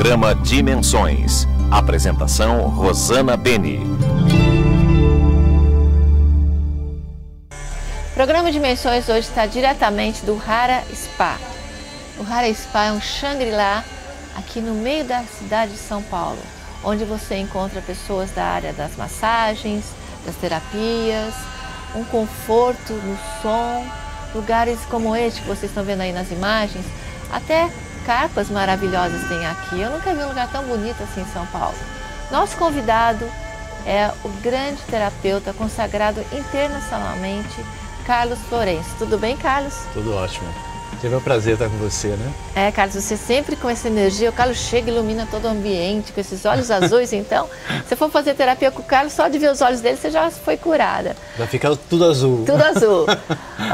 Programa Dimensões. Apresentação Rosana Beni. O programa Dimensões hoje está diretamente do Hara Spa. O Hara Spa é um Shangri-La aqui no meio da cidade de São Paulo, onde você encontra pessoas da área das massagens, das terapias, um conforto no som, lugares como este que vocês estão vendo aí nas imagens, até carpas maravilhosas tem aqui. Eu nunca vi um lugar tão bonito assim em São Paulo. Nosso convidado é o grande terapeuta consagrado internacionalmente, Carlos Florencio. Tudo bem, Carlos? Tudo ótimo. Teve um prazer estar com você, né? É, Carlos, você sempre com essa energia, o Carlos chega e ilumina todo o ambiente, com esses olhos azuis, então, se for fazer terapia com o Carlos, só de ver os olhos dele, você já foi curada. Já fica tudo azul. Tudo azul.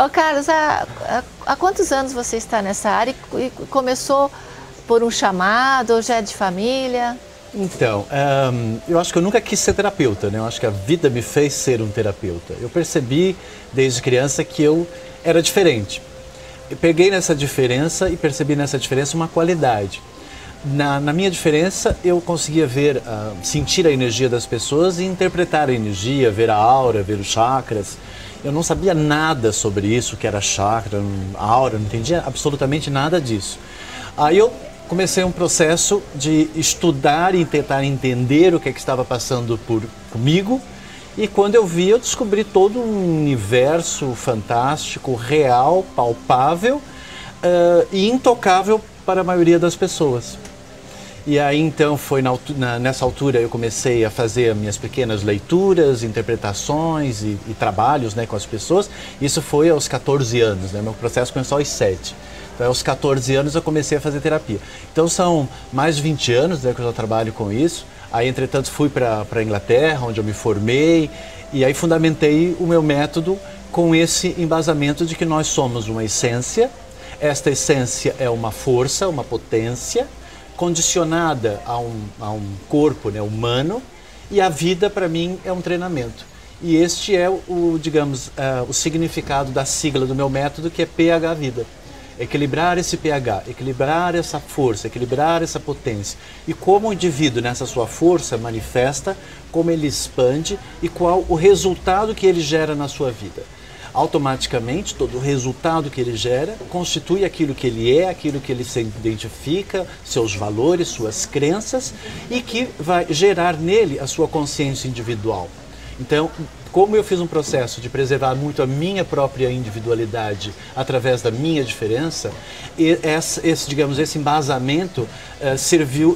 Ô, Carlos, há quantos anos você está nessa área e começou por um chamado, ou já é de família? Então, eu acho que eu nunca quis ser terapeuta, né? Eu acho que a vida me fez ser um terapeuta. Eu percebi desde criança que eu era diferente. Eu peguei nessa diferença e percebi nessa diferença uma qualidade. Na minha diferença, eu conseguia ver, sentir a energia das pessoas e interpretar a energia, ver a aura, ver os chakras. Eu não sabia nada sobre isso, que era chakra, aura, não entendia absolutamente nada disso. Aí eu comecei um processo de estudar e tentar entender o que estava passando comigo. E quando eu vi, eu descobri todo um universo fantástico, real, palpável e intocável para a maioria das pessoas. E aí então foi nessa altura eu comecei a fazer minhas pequenas leituras, interpretações e trabalhos, né, com as pessoas. Isso foi aos 14 anos, né? Meu processo começou aos 7. Então aos 14 anos eu comecei a fazer terapia. Então são mais de 20 anos, né, que eu já trabalho com isso. Aí, entretanto, fui para a Inglaterra, onde eu me formei, e aí fundamentei o meu método com esse embasamento de que nós somos uma essência. Esta essência é uma força, uma potência, condicionada a um corpo, né, humano, e a vida, para mim, é um treinamento. E este é digamos, o significado da sigla do meu método, que é PH Vida. Equilibrar esse pH, equilibrar essa força, equilibrar essa potência. E como o indivíduo nessa sua força manifesta, como ele expande e qual o resultado que ele gera na sua vida. Automaticamente, todo o resultado que ele gera constitui aquilo que ele é, aquilo que ele se identifica, seus valores, suas crenças, e que vai gerar nele a sua consciência individual. Então, como eu fiz um processo de preservar muito a minha própria individualidade através da minha diferença, esse embasamento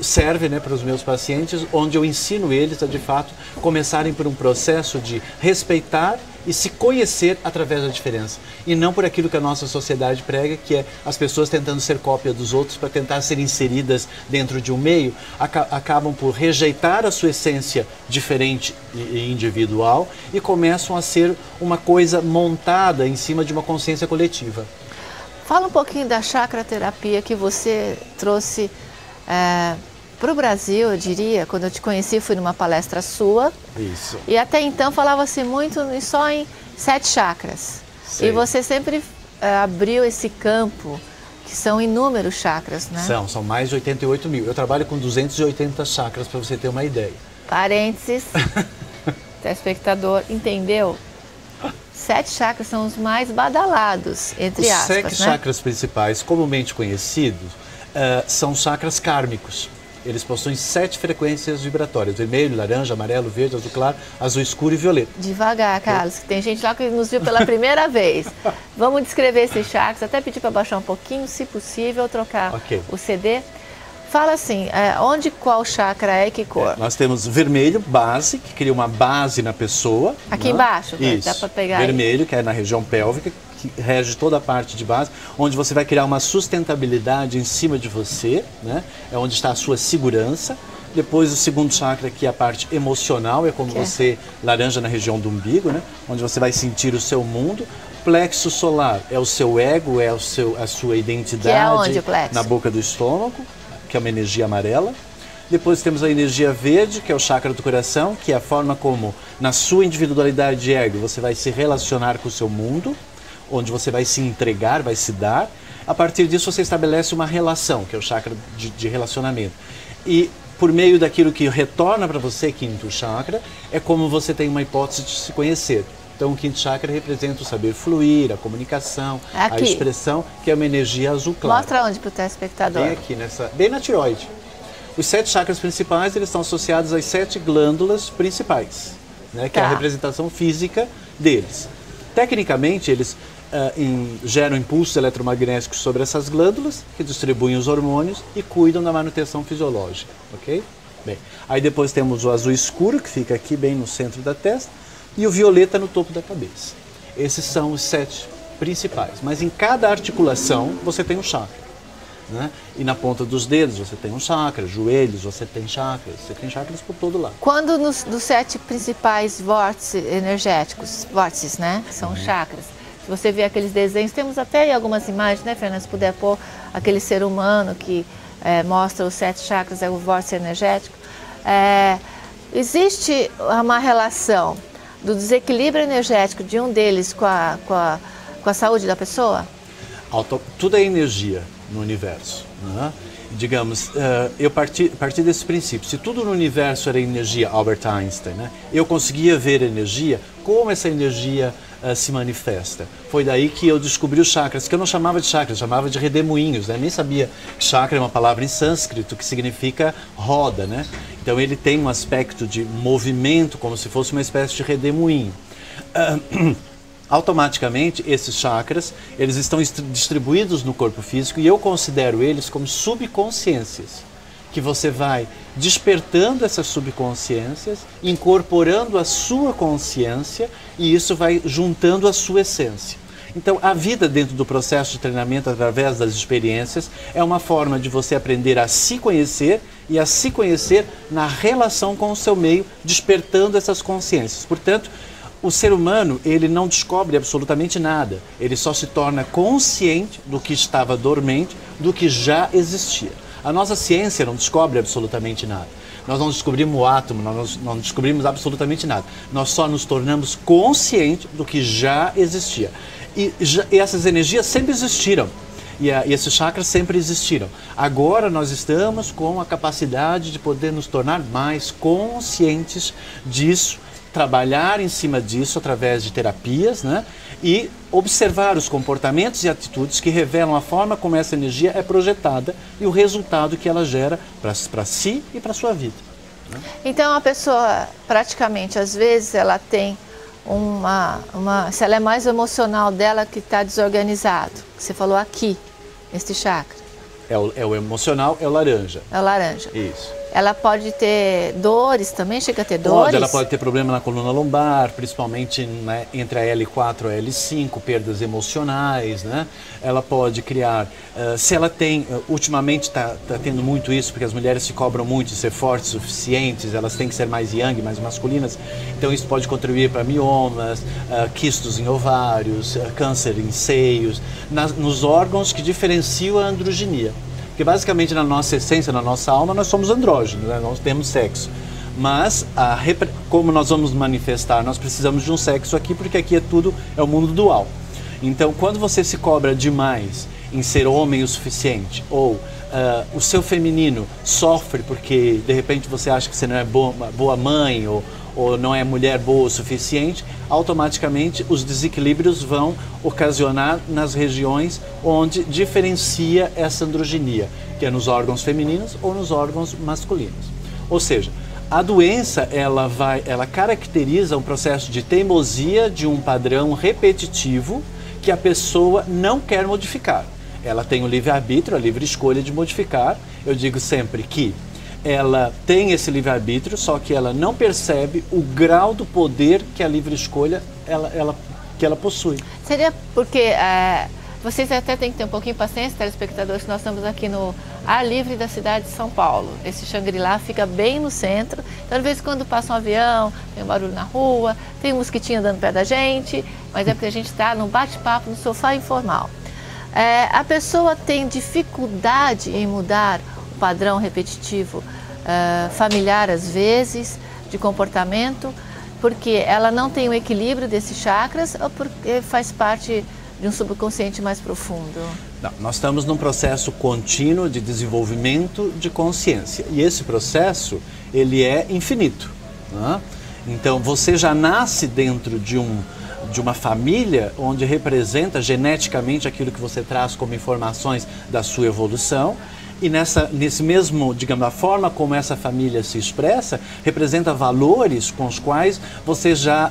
serve, né, para os meus pacientes, onde eu ensino eles a, de fato, começarem por um processo de respeitar e se conhecer através da diferença. E não por aquilo que a nossa sociedade prega, que é as pessoas tentando ser cópia dos outros para tentar ser inseridas dentro de um meio, acabam por rejeitar a sua essência diferente e individual e começam a ser uma coisa montada em cima de uma consciência coletiva. Fala um pouquinho da chakra terapia que você trouxe para o Brasil, eu diria. Quando eu te conheci, fui numa palestra sua. Isso. E até então falava-se muito só em 7 chakras. Sei. E você sempre abriu esse campo, que são inúmeros chakras, né? São mais de 88 mil. Eu trabalho com 280 chakras, para você ter uma ideia. Parênteses, telespectador, entendeu? 7 chakras são os mais badalados, entre aspas, Os 7 chakras principais, comumente conhecidos, são chakras kármicos. Eles possuem 7 frequências vibratórias: vermelho, laranja, amarelo, verde, azul claro, azul escuro e violeta. Devagar, Carlos, que tem gente lá que nos viu pela primeira vez. Vamos descrever esses chakras, até pedir para baixar um pouquinho, se possível, trocar o CD. Fala assim, qual chakra é e que cor? Nós temos vermelho, base, que cria uma base na pessoa. Aqui embaixo, isso. Dá para pegar vermelho, aí. que é na região pélvica, que rege toda a parte de base, onde você vai criar uma sustentabilidade em cima de você, né? É onde está a sua segurança. Depois o segundo chakra, que é a parte emocional, é como você, laranja na região do umbigo, né? Onde você vai sentir o seu mundo. Plexo solar é o seu ego, é a sua identidade. Que é onde o plexo? Na boca do estômago, que é uma energia amarela. Depois temos a energia verde, que é o chakra do coração, que é a forma como, na sua individualidade de ego, você vai se relacionar com o seu mundo, onde você vai se entregar, vai se dar. A partir disso você estabelece uma relação, que é o chakra de relacionamento. E por meio daquilo que retorna para você, quinto chakra, é como você tem uma hipótese de se conhecer. Então o quinto chakra representa o saber fluir, a comunicação, a expressão, que é uma energia azul clara. Mostra onde para o telespectador. Bem aqui, bem na tireoide. Os 7 chakras principais, eles estão associados às 7 glândulas principais, né, que é a representação física deles. Tecnicamente, eles geram impulsos eletromagnéticos sobre essas glândulas, que distribuem os hormônios e cuidam da manutenção fisiológica, ok? Bem, aí depois temos o azul escuro, que fica aqui bem no centro da testa, e o violeta no topo da cabeça. Esses são os 7 principais, mas em cada articulação você tem um chakra. Né? E na ponta dos dedos você tem um chakra, joelhos você tem chakras por todo lado. Quando dos 7 principais vórtices energéticos, vórtices, né? São chakras. Se você vê aqueles desenhos, temos até aí algumas imagens, né, Fernanda? Se puder pôr aquele ser humano que mostra os 7 chakras, é o vórtice energético. Existe uma relação do desequilíbrio energético de um deles com a saúde da pessoa? Tudo é energia no universo, né? Digamos, eu parti desse princípio. Se tudo no universo era energia, Albert Einstein, né? Eu conseguia ver energia, como essa energia se manifesta. Foi daí que eu descobri os chakras, que eu não chamava de chakras, eu chamava de redemoinhos, né? Nem sabia que chakra é uma palavra em sânscrito que significa roda, né? Então ele tem um aspecto de movimento, como se fosse uma espécie de redemoinho. Automaticamente, esses chakras, eles estão distribuídos no corpo físico e eu considero eles como subconsciências, que você vai despertando essas subconsciências, incorporando a sua consciência e isso vai juntando a sua essência. Então, a vida dentro do processo de treinamento através das experiências é uma forma de você aprender a se conhecer e a se conhecer na relação com o seu meio, despertando essas consciências. Portanto, o ser humano, ele não descobre absolutamente nada, ele só se torna consciente do que estava dormente, do que já existia. A nossa ciência não descobre absolutamente nada. Nós não descobrimos o átomo, nós não descobrimos absolutamente nada. Nós só nos tornamos conscientes do que já existia. E essas energias sempre existiram. E esses chakras sempre existiram. Agora nós estamos com a capacidade de poder nos tornar mais conscientes disso, trabalhar em cima disso através de terapias, né? E observar os comportamentos e atitudes que revelam a forma como essa energia é projetada e o resultado que ela gera para si e para a sua vida. Né? Então a pessoa praticamente, às vezes, ela tem se ela é mais emocional dela que está desorganizado, você falou aqui, neste chakra. É o emocional, é o laranja. É o laranja. Isso. Ela pode ter dores também? Chega a ter dores? Ela pode ter problema na coluna lombar, principalmente, né, entre a L4 e a L5, perdas emocionais, né? Ela pode criar, se ela tem, ultimamente está tendo muito isso, porque as mulheres se cobram muito de ser fortes, suficientes, elas têm que ser mais yang, mais masculinas, então isso pode contribuir para miomas, quistos em ovários, câncer em seios, nos órgãos que diferenciam a androginia. Porque basicamente na nossa essência, na nossa alma, nós somos andrógenos, né? Nós temos sexo. Mas como nós vamos manifestar, nós precisamos de um sexo aqui, porque aqui é o mundo dual. Então quando você se cobra demais em ser homem o suficiente, ou o seu feminino sofre porque de repente você acha que você não é boa mãe, ou não é mulher boa o suficiente, automaticamente os desequilíbrios vão ocasionar nas regiões onde diferencia essa androginia, que é nos órgãos femininos ou nos órgãos masculinos. Ou seja, a doença ela caracteriza um processo de teimosia de um padrão repetitivo que a pessoa não quer modificar. Ela tem o livre-arbítrio, a livre escolha de modificar. Eu digo sempre que ela tem esse livre-arbítrio, só que ela não percebe o grau do poder que a livre escolha que ela possui. Seria porque vocês até têm que ter um pouquinho de paciência, telespectadores, que nós estamos aqui no ar livre da cidade de São Paulo. Esse Shangri-La fica bem no centro, então de vez em quando passa um avião, tem um barulho na rua, tem um mosquitinho andando perto da gente, mas é porque a gente está num bate-papo, no sofá informal. A pessoa tem dificuldade em mudar o padrão repetitivo familiar, às vezes, de comportamento, porque ela não tem o equilíbrio desses chakras ou porque faz parte de um subconsciente mais profundo? Não, nós estamos num processo contínuo de desenvolvimento de consciência. E esse processo, ele é infinito, né? Então, você já nasce dentro de uma família onde representa geneticamente aquilo que você traz como informações da sua evolução. E nesse mesmo, digamos, a forma como essa família se expressa, representa valores com os quais você já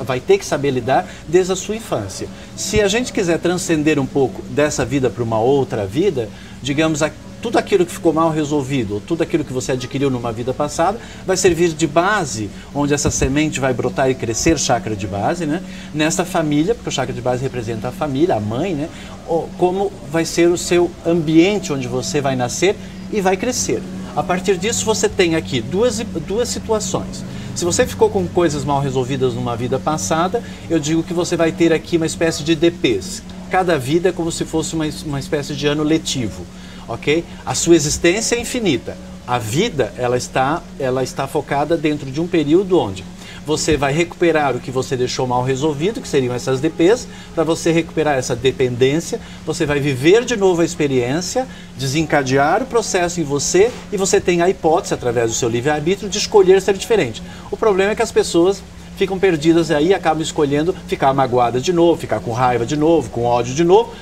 vai ter que saber lidar desde a sua infância. Se a gente quiser transcender um pouco dessa vida para uma outra vida, digamos, tudo aquilo que ficou mal resolvido, ou tudo aquilo que você adquiriu numa vida passada, vai servir de base, onde essa semente vai brotar e crescer, chakra de base, né? Nessa família, porque o chakra de base representa a família, a mãe, né? Como vai ser o seu ambiente onde você vai nascer e vai crescer. A partir disso, você tem aqui duas situações. Se você ficou com coisas mal resolvidas numa vida passada, eu digo que você vai ter aqui uma espécie de DPs. Cada vida é como se fosse uma espécie de ano letivo. Ok? A sua existência é infinita. A vida, ela está focada dentro de um período onde você vai recuperar o que você deixou mal resolvido, que seriam essas DPs. Para você recuperar essa dependência, você vai viver de novo a experiência, desencadear o processo em você, e você tem a hipótese, através do seu livre-arbítrio, de escolher ser diferente. O problema é que as pessoas ficam perdidas aí e acabam escolhendo ficar magoada de novo, ficar com raiva de novo, com ódio de novo.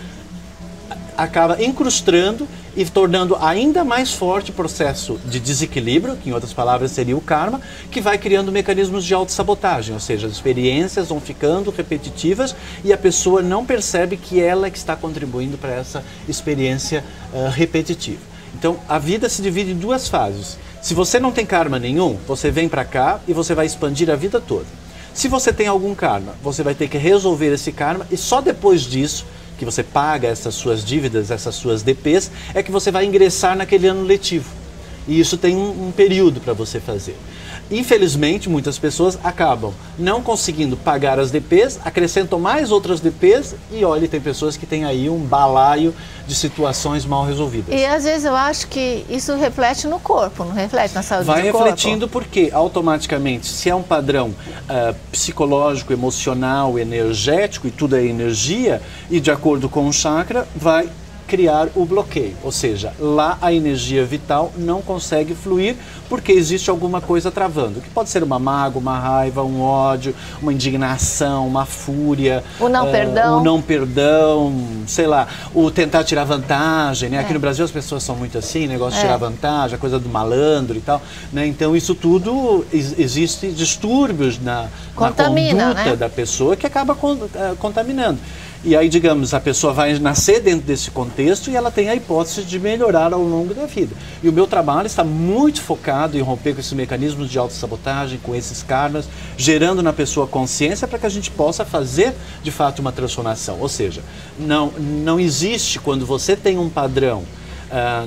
Acaba incrustando e tornando ainda mais forte o processo de desequilíbrio, que em outras palavras seria o karma, que vai criando mecanismos de autossabotagem, ou seja, as experiências vão ficando repetitivas e a pessoa não percebe que ela que está contribuindo para essa experiência repetitiva. Então, a vida se divide em duas fases. Se você não tem karma nenhum, você vem para cá e você vai expandir a vida toda. Se você tem algum karma, você vai ter que resolver esse karma e só depois disso, que você paga essas suas dívidas, essas suas DPs, é que você vai ingressar naquele ano letivo. E isso tem um período para você fazer. Infelizmente, muitas pessoas acabam não conseguindo pagar as DPs, acrescentam mais outras DPs e, olha, tem pessoas que têm aí um balaio de situações mal resolvidas. E às vezes eu acho que isso reflete no corpo, não reflete na saúde do corpo? Vai refletindo porque, automaticamente, se é um padrão psicológico, emocional, energético, e tudo é energia, e de acordo com o chakra, vai criar o bloqueio, ou seja, lá a energia vital não consegue fluir porque existe alguma coisa travando, que pode ser uma mágoa, uma raiva, um ódio, uma indignação, uma fúria, o não perdão, o não perdão, sei lá, o tentar tirar vantagem, né? Aqui no Brasil as pessoas são muito assim, negócio de tirar vantagem, a coisa do malandro e tal, né? Então isso tudo, existe distúrbios na conduta, né, da pessoa que acaba contaminando. E aí, digamos, a pessoa vai nascer dentro desse contexto e ela tem a hipótese de melhorar ao longo da vida. E o meu trabalho está muito focado em romper com esses mecanismos de autossabotagem, com esses karmas, gerando na pessoa consciência para que a gente possa fazer, de fato, uma transformação. Ou seja, não existe, quando você tem um padrão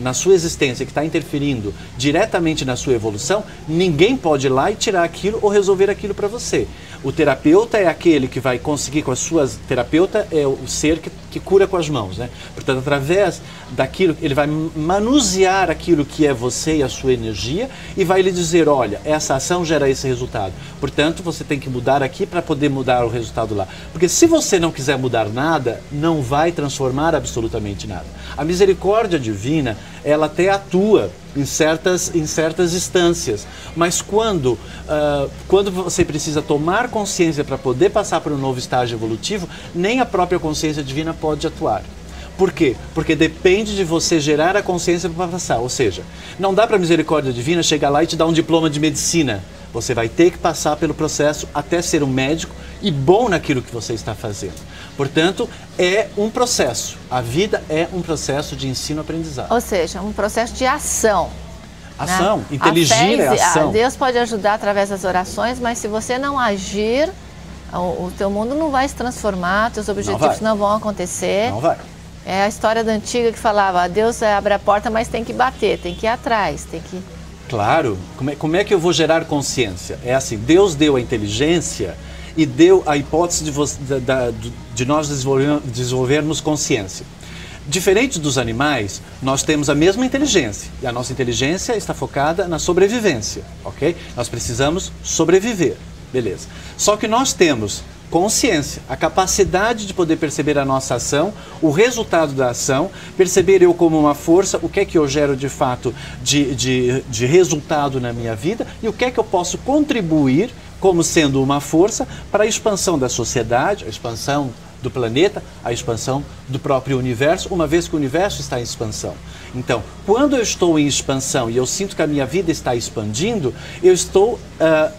na sua existência que está interferindo diretamente na sua evolução, ninguém pode ir lá e tirar aquilo ou resolver aquilo para você. O terapeuta é aquele que vai conseguir com as suas... Terapeuta é o ser que cura com as mãos, né? Portanto, através daquilo, ele vai manusear aquilo que é você e a sua energia e vai lhe dizer, olha, essa ação gera esse resultado. Portanto, você tem que mudar aqui para poder mudar o resultado lá. Porque se você não quiser mudar nada, não vai transformar absolutamente nada. A misericórdia divina, ela até atua em certas instâncias, mas quando você precisa tomar consciência para poder passar para um novo estágio evolutivo, nem a própria consciência divina pode atuar. Por quê? Porque depende de você gerar a consciência para passar, ou seja, não dá para a misericórdia divina chegar lá e te dar um diploma de medicina. Você vai ter que passar pelo processo até ser um médico e bom naquilo que você está fazendo. Portanto, é um processo. A vida é um processo de ensino-aprendizado. Ou seja, um processo de ação. Ação, né? inteligir é ação. Deus pode ajudar através das orações, mas se você não agir, o teu mundo não vai se transformar, teus objetivos não vão acontecer. Não vai. É a história da antiga que falava, Deus abre a porta, mas tem que bater, tem que ir atrás, tem que... Claro, como é que eu vou gerar consciência? É assim, Deus deu a inteligência e deu a hipótese de nós desenvolvermos consciência. Diferente dos animais, nós temos a mesma inteligência e a nossa inteligência está focada na sobrevivência, ok? Nós precisamos sobreviver, beleza. Só que nós temos Consciência, a capacidade de poder perceber a nossa ação, o resultado da ação, perceber eu como uma força, o que é que eu gero de fato de resultado na minha vida e o que é que eu posso contribuir como sendo uma força para a expansão da sociedade, a expansão do planeta, a expansão do próprio universo, uma vez que o universo está em expansão. Então, quando eu estou em expansão e eu sinto que a minha vida está expandindo, eu estou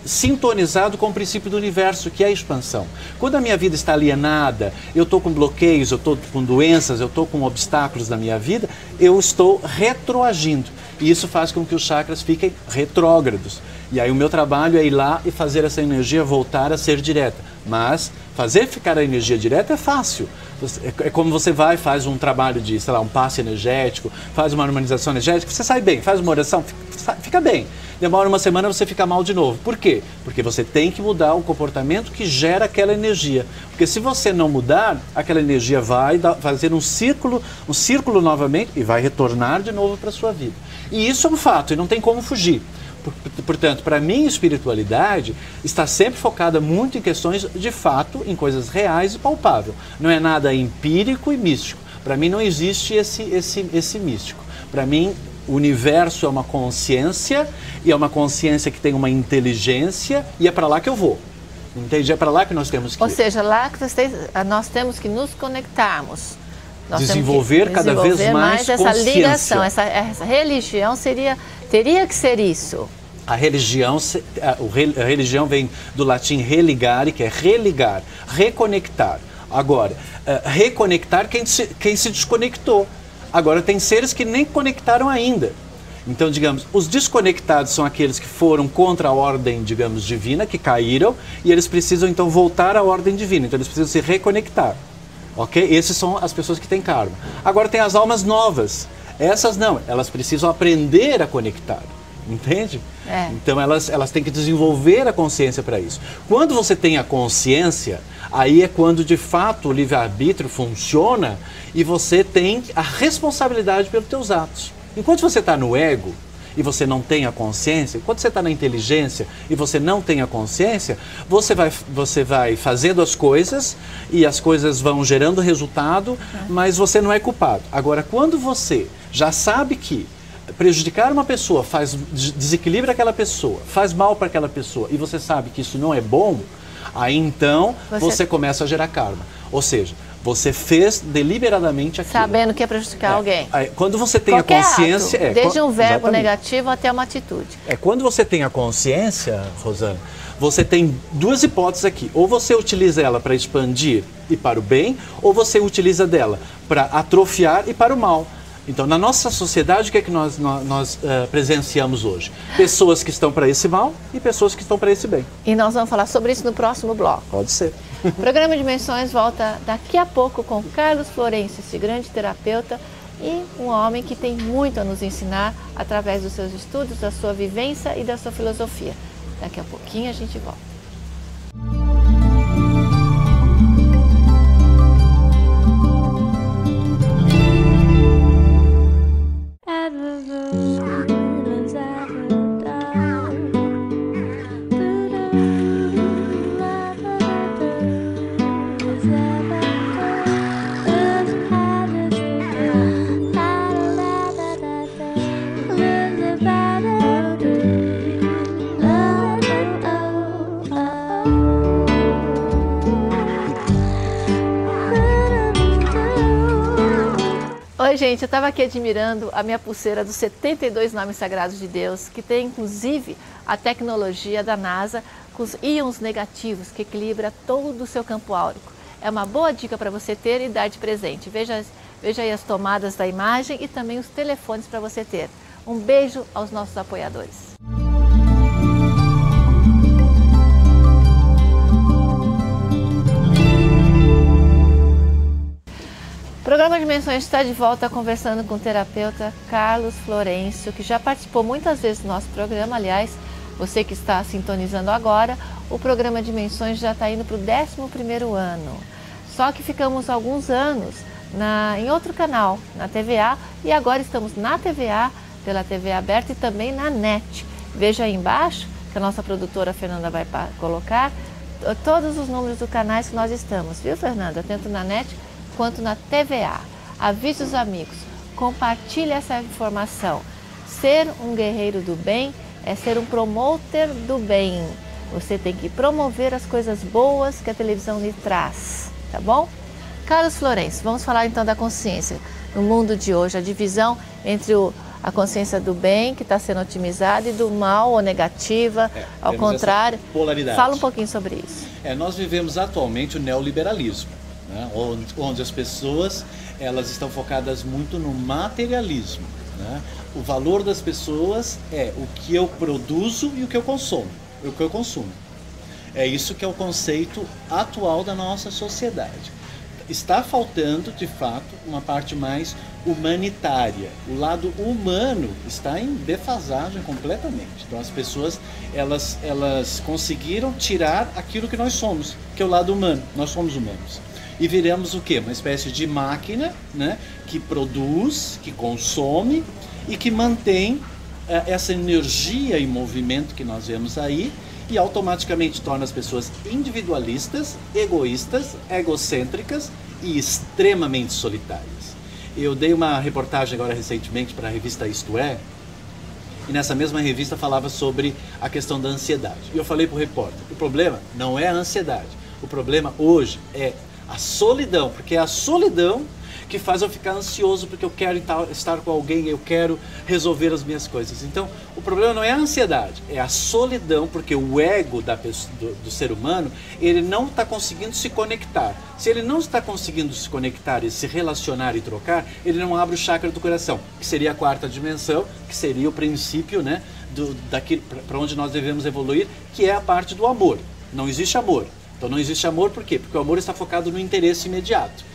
sintonizado com o princípio do universo, que é a expansão. Quando a minha vida está alienada, eu estou com bloqueios, eu estou com doenças, eu estou com obstáculos na minha vida, eu estou retroagindo. E isso faz com que os chakras fiquem retrógrados. E aí o meu trabalho é ir lá e fazer essa energia voltar a ser direta. Mas fazer ficar a energia direta é fácil. É como você vai e faz um trabalho de, sei lá, um passe energético, faz uma harmonização energética, você sai bem, faz uma oração, fica bem. Demora uma semana, você fica mal de novo. Por quê? Porque você tem que mudar o comportamento que gera aquela energia. Porque se você não mudar, aquela energia vai fazer um círculo novamente e vai retornar de novo para a sua vida. E isso é um fato e não tem como fugir. Portanto, para mim, espiritualidade está sempre focada muito em questões de fato, em coisas reais e palpáveis. Não é nada empírico e místico. Para mim não existe esse místico. Para mim, o universo é uma consciência e é uma consciência que tem uma inteligência e é para lá que eu vou. Entende? É para lá que nós temos que ir. Ou seja, lá que nós temos que nos conectarmos. Desenvolver cada vez mais essa ligação, essa religião teria que ser isso. A religião vem do latim religare, que é religar, reconectar. Agora, reconectar quem se desconectou. Agora, tem seres que nem conectaram ainda. Então, digamos, os desconectados são aqueles que foram contra a ordem, digamos, divina, que caíram, e eles precisam, então, voltar à ordem divina. Então, eles precisam se reconectar. Ok? Essas são as pessoas que têm karma. Agora, tem as almas novas. Essas não, elas precisam aprender a conectar. Entende? Então elas têm que desenvolver a consciência para isso. Quando você tem a consciência, aí é quando de fato o livre-arbítrio funciona e você tem a responsabilidade pelos teus atos. Enquanto você está no ego e você não tem a consciência, enquanto você está na inteligência e você não tem a consciência, você vai fazendo as coisas e as coisas vão gerando resultado, mas você não é culpado. Agora, quando você já sabe que prejudicar uma pessoa desequilibra aquela pessoa, faz mal para aquela pessoa e você sabe que isso não é bom, aí então você começa a gerar karma. Ou seja, você fez deliberadamente aquilo. Sabendo que é prejudicar alguém. Quando você tem qualquer a consciência... ato, desde um verbo exatamente. negativo até uma atitude. Quando você tem a consciência, Rosana, você tem duas hipóteses aqui. Ou você utiliza ela para expandir e para o bem, ou você utiliza dela para atrofiar e para o mal. Então, na nossa sociedade, o que é que nós presenciamos hoje? Pessoas que estão para esse mal e pessoas que estão para esse bem. E nós vamos falar sobre isso no próximo bloco. Pode ser. O programa Dimensões volta daqui a pouco com Carlos Florencio, esse grande terapeuta e um homem que tem muito a nos ensinar através dos seus estudos, da sua vivência e da sua filosofia. Daqui a pouquinho a gente volta. Oi, gente, eu estava aqui admirando a minha pulseira dos 72 nomes sagrados de Deus, que tem inclusive a tecnologia da NASA com os íons negativos, que equilibra todo o seu campo áurico. É uma boa dica para você ter e dar de presente. Veja aí as tomadas da imagem e também os telefones para você ter. Um beijo aos nossos apoiadores. O programa Dimensões está de volta conversando com o terapeuta Carlos Florencio, que já participou muitas vezes do nosso programa. Aliás, você que está sintonizando agora, o programa Dimensões já está indo para o 11º ano. Só que ficamos alguns anos em outro canal, na TVA, e agora estamos na TVA, pela TV aberta e também na NET. Veja aí embaixo, que a nossa produtora Fernanda vai colocar, todos os números dos canais que nós estamos, viu, Fernanda? Tanto na NET quanto na TVA. Avise os amigos, compartilhe essa informação. Ser um guerreiro do bem é ser um promoter do bem. Você tem que promover as coisas boas que a televisão lhe traz, tá bom? Carlos Florencio, vamos falar então da consciência. No mundo de hoje, a divisão entre a consciência do bem, que está sendo otimizada, e do mal ou negativa, ao contrário. Polaridade. Fala um pouquinho sobre isso. Nós vivemos atualmente o neoliberalismo, né? onde as pessoas elas estão focadas muito no materialismo. Né? O valor das pessoas é o que eu produzo e o que eu consumo. É isso que é o conceito atual da nossa sociedade. Está faltando, de fato, uma parte mais humanitária. O lado humano está em defasagem completamente. Então as pessoas elas conseguiram tirar aquilo que nós somos, que é o lado humano. Nós somos humanos. E viramos o quê? Uma espécie de máquina, né, que produz, que consome e que mantém essa energia em movimento que nós vemos aí, e automaticamente torna as pessoas individualistas, egoístas, egocêntricas e extremamente solitárias. Eu dei uma reportagem agora recentemente para a revista Isto É, e nessa mesma revista falava sobre a questão da ansiedade. E eu falei para o repórter, o problema não é a ansiedade, o problema hoje é a solidão, porque é a solidão que faz eu ficar ansioso, porque eu quero estar com alguém, eu quero resolver as minhas coisas. Então, o problema não é a ansiedade, é a solidão, porque o ego do ser humano, ele não está conseguindo se conectar. Se ele não está conseguindo se conectar e se relacionar e trocar, ele não abre o chakra do coração, que seria a quarta dimensão, que seria o princípio, né, daquilo para onde nós devemos evoluir, que é a parte do amor. Não existe amor. Então não existe amor por quê? Porque o amor está focado no interesse imediato.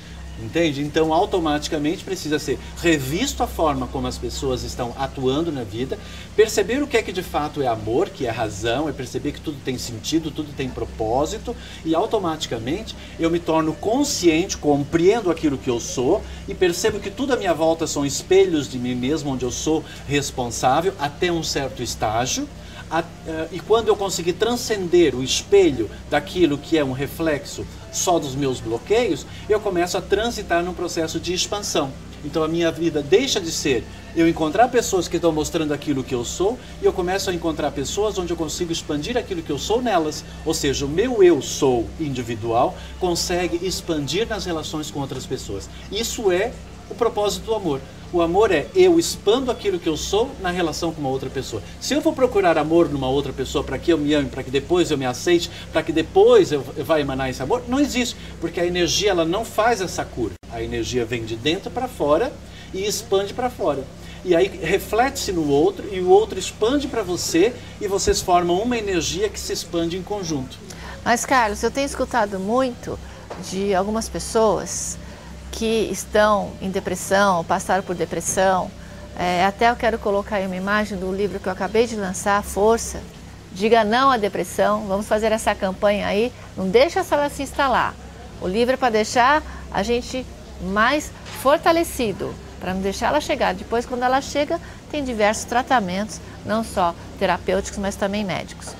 Entende? Então automaticamente precisa ser revisto a forma como as pessoas estão atuando na vida, perceber o que é que de fato é amor, que é razão, é perceber que tudo tem sentido, tudo tem propósito, e automaticamente eu me torno consciente, compreendo aquilo que eu sou e percebo que tudo à minha volta são espelhos de mim mesmo, onde eu sou responsável até um certo estágio. E quando eu conseguir transcender o espelho daquilo que é um reflexo só dos meus bloqueios, eu começo a transitar num processo de expansão. Então a minha vida deixa de ser eu encontrar pessoas que estão mostrando aquilo que eu sou, e eu começo a encontrar pessoas onde eu consigo expandir aquilo que eu sou nelas. Ou seja, o meu eu sou individual consegue expandir nas relações com outras pessoas. Isso é o propósito do amor. O amor é eu expando aquilo que eu sou na relação com uma outra pessoa. Se eu for procurar amor numa outra pessoa para que eu me ame, para que depois eu me aceite, para que depois eu vá emanar esse amor, não existe. Porque a energia ela não faz essa cura. A energia vem de dentro para fora e expande para fora. E aí reflete-se no outro e o outro expande para você e vocês formam uma energia que se expande em conjunto. Mas, Carlos, eu tenho escutado muito de algumas pessoas que estão em depressão, passaram por depressão. Até eu quero colocar aí uma imagem do livro que eu acabei de lançar, Força. Diga não à depressão. Vamos fazer essa campanha aí. Não deixa ela se instalar. O livro é para deixar a gente mais fortalecido, para não deixar ela chegar. Depois, quando ela chega, tem diversos tratamentos, não só terapêuticos, mas também médicos.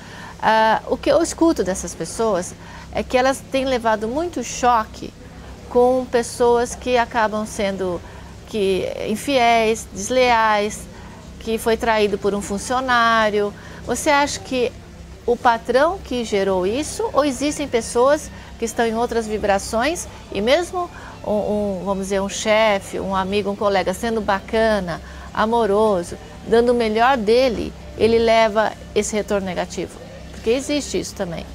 O que eu escuto dessas pessoas é que elas têm levado muito choque com pessoas que acabam sendo infiéis, desleais, que foi traído por um funcionário. Você acha que o patrão que gerou isso, ou existem pessoas que estão em outras vibrações e mesmo vamos dizer, um chefe, um amigo, um colega sendo bacana, amoroso, dando o melhor dele, ele leva esse retorno negativo? Porque existe isso também.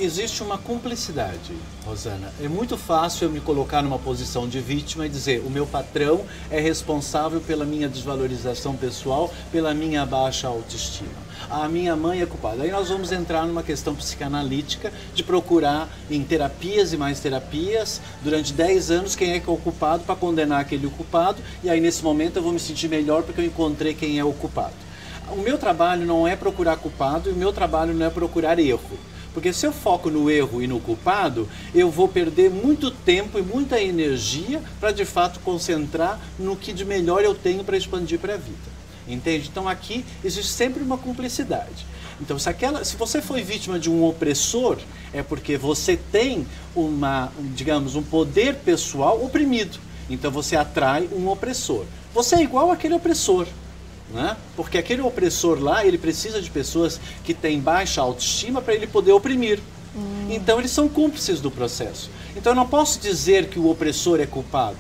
Existe uma cumplicidade, Rosana. É muito fácil eu me colocar numa posição de vítima e dizer o meu patrão é responsável pela minha desvalorização pessoal, pela minha baixa autoestima. A minha mãe é culpada. Aí nós vamos entrar numa questão psicanalítica de procurar em terapias e mais terapias durante 10 anos quem é que é o culpado para condenar aquele culpado, e aí nesse momento eu vou me sentir melhor porque eu encontrei quem é o culpado. O meu trabalho não é procurar culpado e o meu trabalho não é procurar erro. Porque se eu foco no erro e no culpado, eu vou perder muito tempo e muita energia para de fato concentrar no que de melhor eu tenho para expandir para a vida. Entende? Então aqui existe sempre uma cumplicidade. Então, se você foi vítima de um opressor, é porque você tem digamos, um poder pessoal oprimido. Então, você atrai um opressor. Você é igual àquele opressor, né? Porque aquele opressor lá, ele precisa de pessoas que têm baixa autoestima para ele poder oprimir. Então, eles são cúmplices do processo. Então, eu não posso dizer que o opressor é culpado.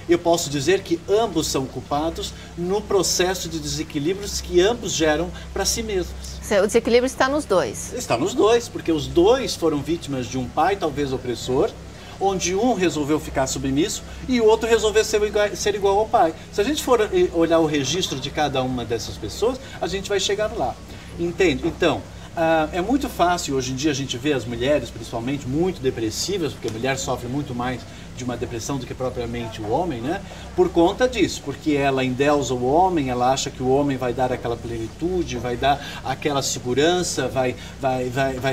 Eu posso dizer que ambos são culpados no processo de desequilíbrios que ambos geram para si mesmos. O desequilíbrio está nos dois. Está nos dois, porque os dois foram vítimas de um pai talvez opressor, onde um resolveu ficar submisso e o outro resolveu ser igual ao pai. Se a gente for olhar o registro de cada uma dessas pessoas, a gente vai chegar lá. Entende? Então, é muito fácil hoje em dia a gente ver as mulheres, principalmente, muito depressivas, porque a mulher sofre muito mais de uma depressão do que propriamente o homem, né? Por conta disso, porque ela endeusa o homem, ela acha que o homem vai dar aquela plenitude, vai dar aquela segurança, vai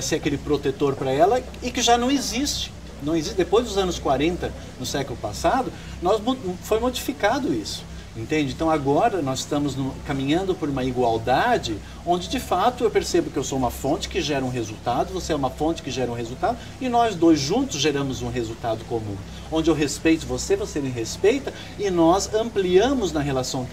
ser aquele protetor para ela, e que já não existe. Não existe. Depois dos anos 40, no século passado, foi modificado isso. Entende? Então agora nós estamos caminhando por uma igualdade, onde de fato eu percebo que eu sou uma fonte que gera um resultado, você é uma fonte que gera um resultado, e nós dois juntos geramos um resultado comum. Onde eu respeito você, você me respeita, e nós ampliamos na relação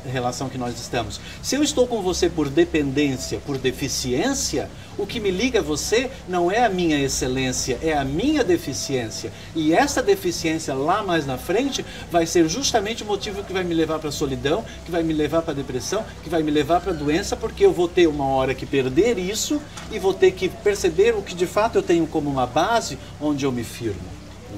que nós estamos. Se eu estou com você por dependência, por deficiência, o que me liga a você não é a minha excelência, é a minha deficiência. E essa deficiência lá mais na frente vai ser justamente o motivo que vai me levar para a solidão, que vai me levar para a depressão, que vai me levar para a doença, porque eu vou ter uma hora que perder isso e vou ter que perceber o que de fato eu tenho como uma base onde eu me firmo,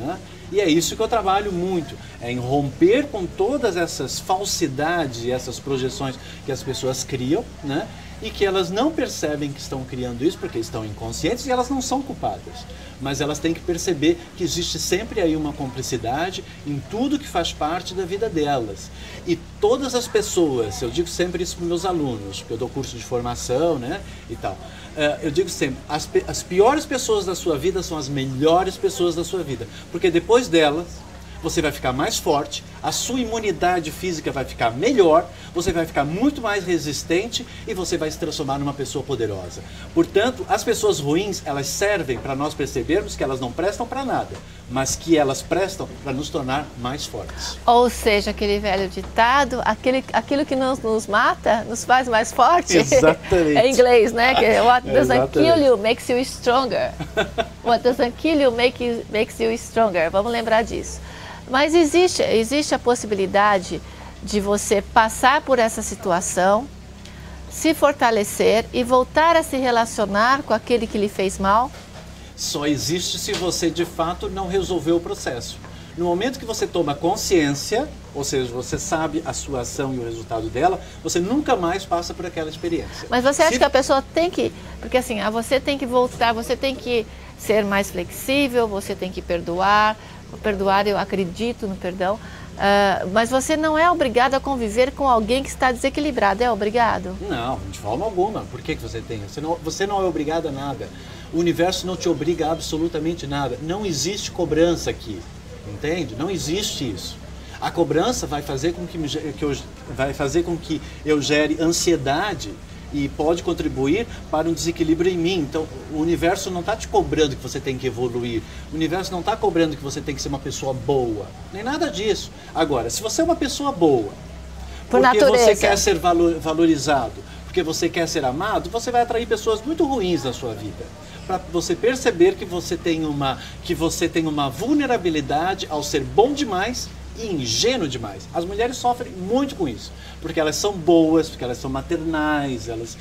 né? E é isso que eu trabalho muito, é em romper com todas essas falsidades e essas projeções que as pessoas criam, né? E que elas não percebem que estão criando isso porque estão inconscientes, e elas não são culpadas. Mas elas têm que perceber que existe sempre aí uma cumplicidade em tudo que faz parte da vida delas. E todas as pessoas, eu digo sempre isso para os meus alunos, porque eu dou curso de formação, né, e tal. Eu digo sempre, as piores pessoas da sua vida são as melhores pessoas da sua vida. Porque depois delas, você vai ficar mais forte, a sua imunidade física vai ficar melhor, você vai ficar muito mais resistente e você vai se transformar numa pessoa poderosa. Portanto, as pessoas ruins, elas servem para nós percebermos que elas não prestam para nada, mas que elas prestam para nos tornar mais fortes. Ou seja, aquele velho ditado, aquilo que nos mata, nos faz mais forte. Exatamente. É em inglês, né? Que what doesn't kill you makes you stronger. What doesn't kill you makes you stronger. Vamos lembrar disso. Mas existe a possibilidade de você passar por essa situação, se fortalecer e voltar a se relacionar com aquele que lhe fez mal? Só existe se você de fato não resolveu o processo. No momento que você toma consciência, ou seja, você sabe a sua ação e o resultado dela, você nunca mais passa por aquela experiência. Mas você acha que a pessoa tem que... Porque assim, você tem que voltar, você tem que ser mais flexível, você tem que perdoar. Perdoar, eu acredito no perdão, mas você não é obrigado a conviver com alguém que está desequilibrado, é obrigado? Não, de forma alguma. Por que você tem? Você não é obrigado a nada. O universo não te obriga a absolutamente nada. Não existe cobrança aqui, entende? Não existe isso. A cobrança vai fazer com que eu gere ansiedade e pode contribuir para um desequilíbrio em mim. Então, o universo não está te cobrando que você tem que evoluir. O universo não está cobrando que você tem que ser uma pessoa boa. Nem nada disso. Agora, se você é uma pessoa boa, porque você quer ser valorizado, porque você quer ser amado, você vai atrair pessoas muito ruins na sua vida. Para você perceber que você tem uma vulnerabilidade ao ser bom demais e ingênuo demais. As mulheres sofrem muito com isso, porque elas são boas, porque elas são maternais, elas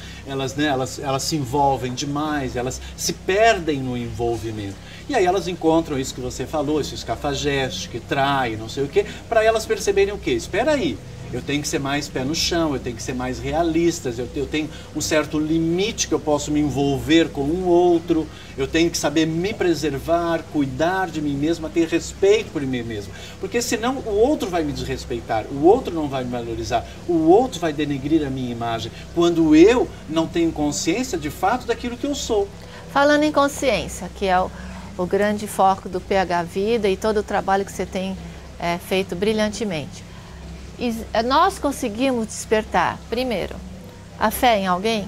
se envolvem demais, elas se perdem no envolvimento. E aí elas encontram isso que você falou, esses cafajestes que traem, não sei o quê, para elas perceberem o quê? Espera aí, eu tenho que ser mais pé no chão, eu tenho que ser mais realista, eu tenho um certo limite que eu posso me envolver com um outro, eu tenho que saber me preservar, cuidar de mim mesma, ter respeito por mim mesmo. Porque senão o outro vai me desrespeitar, o outro não vai me valorizar, o outro vai denegrir a minha imagem, quando eu não tenho consciência de fato daquilo que eu sou. Falando em consciência, que é o grande foco do PH Vida e todo o trabalho que você tem feito brilhantemente. Nós conseguimos despertar, primeiro, a fé em alguém?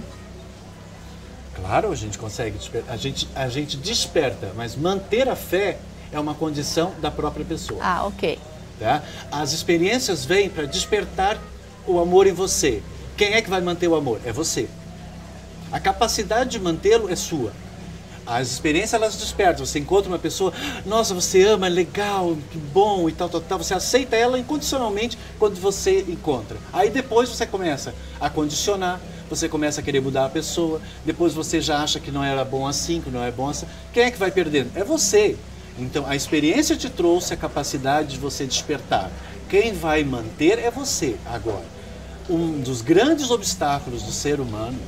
Claro, a gente consegue despertar, a gente desperta, mas manter a fé é uma condição da própria pessoa. Ah, ok. Tá? As experiências vêm para despertar o amor em você. Quem é que vai manter o amor? É você. A capacidade de mantê-lo é sua. As experiências, elas despertam. Você encontra uma pessoa, nossa, você ama, é legal, que bom e tal, tal, tal. Você aceita ela incondicionalmente quando você encontra. Aí depois você começa a condicionar, você começa a querer mudar a pessoa, depois você já acha que não era bom assim, que não é bom assim. Quem é que vai perdendo? É você. Então, a experiência te trouxe a capacidade de você despertar. Quem vai manter é você agora. Um dos grandes obstáculos do ser humano,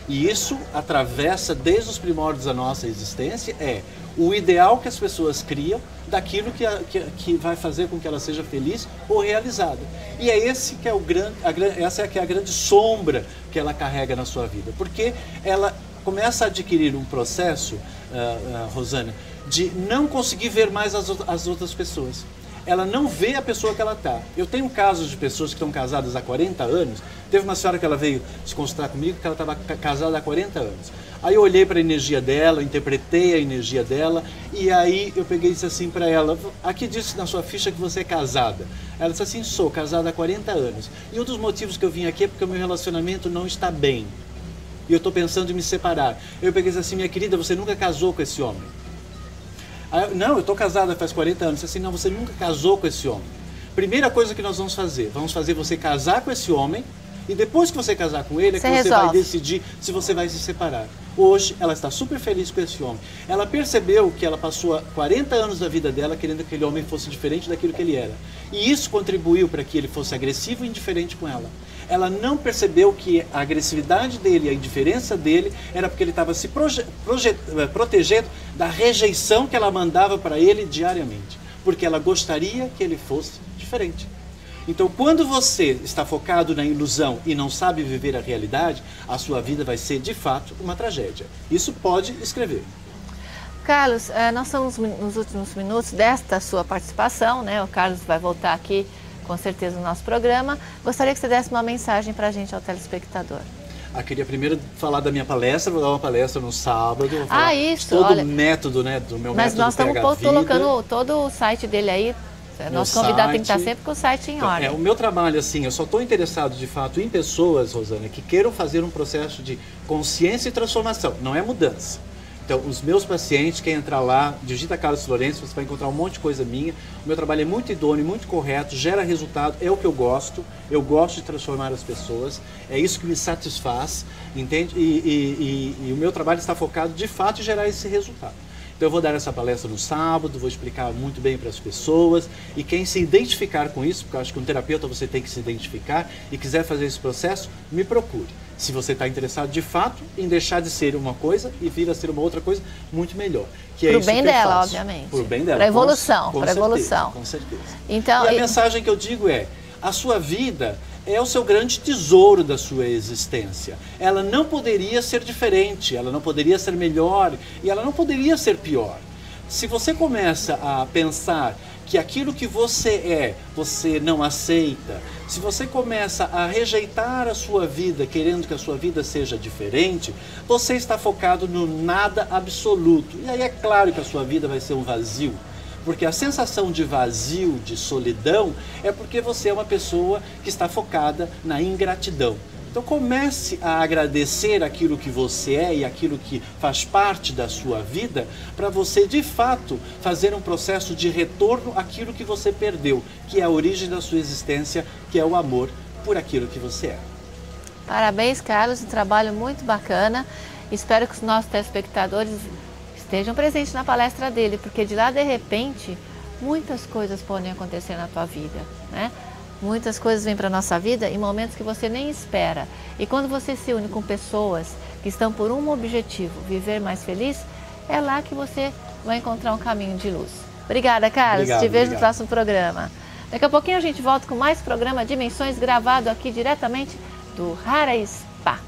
e isso atravessa desde os primórdios da nossa existência, é o ideal que as pessoas criam daquilo que vai fazer com que ela seja feliz ou realizada. E é esse que é essa é a grande sombra que ela carrega na sua vida. Porque ela começa a adquirir um processo, Rosana, de não conseguir ver mais as outras pessoas. Ela não vê a pessoa que ela está. Eu tenho casos de pessoas que estão casadas há 40 anos. Teve uma senhora que ela veio se consultar comigo, que ela estava casada há 40 anos. Aí eu olhei para a energia dela, interpretei a energia dela, e aí eu peguei e disse assim para ela, aqui diz na sua ficha que você é casada. Ela disse assim, sou casada há 40 anos. E um dos motivos que eu vim aqui é porque o meu relacionamento não está bem. E eu estou pensando em me separar. Eu peguei e disse assim, minha querida, você nunca casou com esse homem. Aí, não, eu estou casada faz 40 anos. Eu disse assim, não, você nunca casou com esse homem. Primeira coisa que nós vamos fazer você casar com esse homem, e depois que você casar com ele, é que você vai decidir se você vai se separar. Hoje, ela está super feliz com esse homem. Ela percebeu que ela passou 40 anos da vida dela querendo que aquele homem fosse diferente daquilo que ele era. E isso contribuiu para que ele fosse agressivo e indiferente com ela. Ela não percebeu que a agressividade dele, a indiferença dele, era porque ele estava se protegendo da rejeição que ela mandava para ele diariamente. Porque ela gostaria que ele fosse diferente. Então, quando você está focado na ilusão e não sabe viver a realidade, a sua vida vai ser, de fato, uma tragédia. Isso pode escrever. Carlos, nós estamos nos últimos minutos desta sua participação, né? O Carlos vai voltar aqui, com certeza, no nosso programa. Gostaria que você desse uma mensagem para a gente, ao telespectador. Queria primeiro falar da minha palestra, vou dar uma palestra no sábado. Isso, todo o método, né, do meu mas método. Mas nós estamos colocando todo o site dele aí. Nosso convidado tem que estar sempre com o site em ordem. O meu trabalho, assim, eu só estou interessado, de fato, em pessoas, Rosana, que queiram fazer um processo de consciência e transformação, não é mudança. Então, os meus pacientes, quem entrar lá, digita Carlos Florencio, você vai encontrar um monte de coisa minha. O meu trabalho é muito idôneo, muito correto, gera resultado, é o que eu gosto de transformar as pessoas, é isso que me satisfaz, entende? E o meu trabalho está focado, de fato, em gerar esse resultado. Então eu vou dar essa palestra no sábado, vou explicar muito bem para as pessoas, e quem se identificar com isso, porque eu acho que um terapeuta você tem que se identificar, e quiser fazer esse processo, me procure. Se você está interessado de fato em deixar de ser uma coisa e vir a ser uma outra coisa muito melhor. Que é pro bem dela, obviamente. Pro bem dela. Para evolução, para evolução. Com certeza. Então, e a mensagem que eu digo é, a sua vida é o seu grande tesouro da sua existência. Ela não poderia ser diferente, ela não poderia ser melhor e ela não poderia ser pior. Se você começa a pensar que aquilo que você é, você não aceita, se você começa a rejeitar a sua vida, querendo que a sua vida seja diferente, você está focado no nada absoluto. E aí é claro que a sua vida vai ser um vazio. Porque a sensação de vazio, de solidão, é porque você é uma pessoa que está focada na ingratidão. Então comece a agradecer aquilo que você é e aquilo que faz parte da sua vida, para você de fato fazer um processo de retorno àquilo que você perdeu, que é a origem da sua existência, que é o amor por aquilo que você é. Parabéns, Carlos, um trabalho muito bacana. Espero que os nossos telespectadores estejam presentes na palestra dele, porque de lá, de repente, muitas coisas podem acontecer na tua vida, né? Muitas coisas vêm para a nossa vida em momentos que você nem espera. E quando você se une com pessoas que estão por um objetivo, viver mais feliz, é lá que você vai encontrar um caminho de luz. Obrigada, Carlos. Te vejo no próximo programa. Daqui a pouquinho a gente volta com mais programa Dimensões, gravado aqui diretamente do Hara Spa.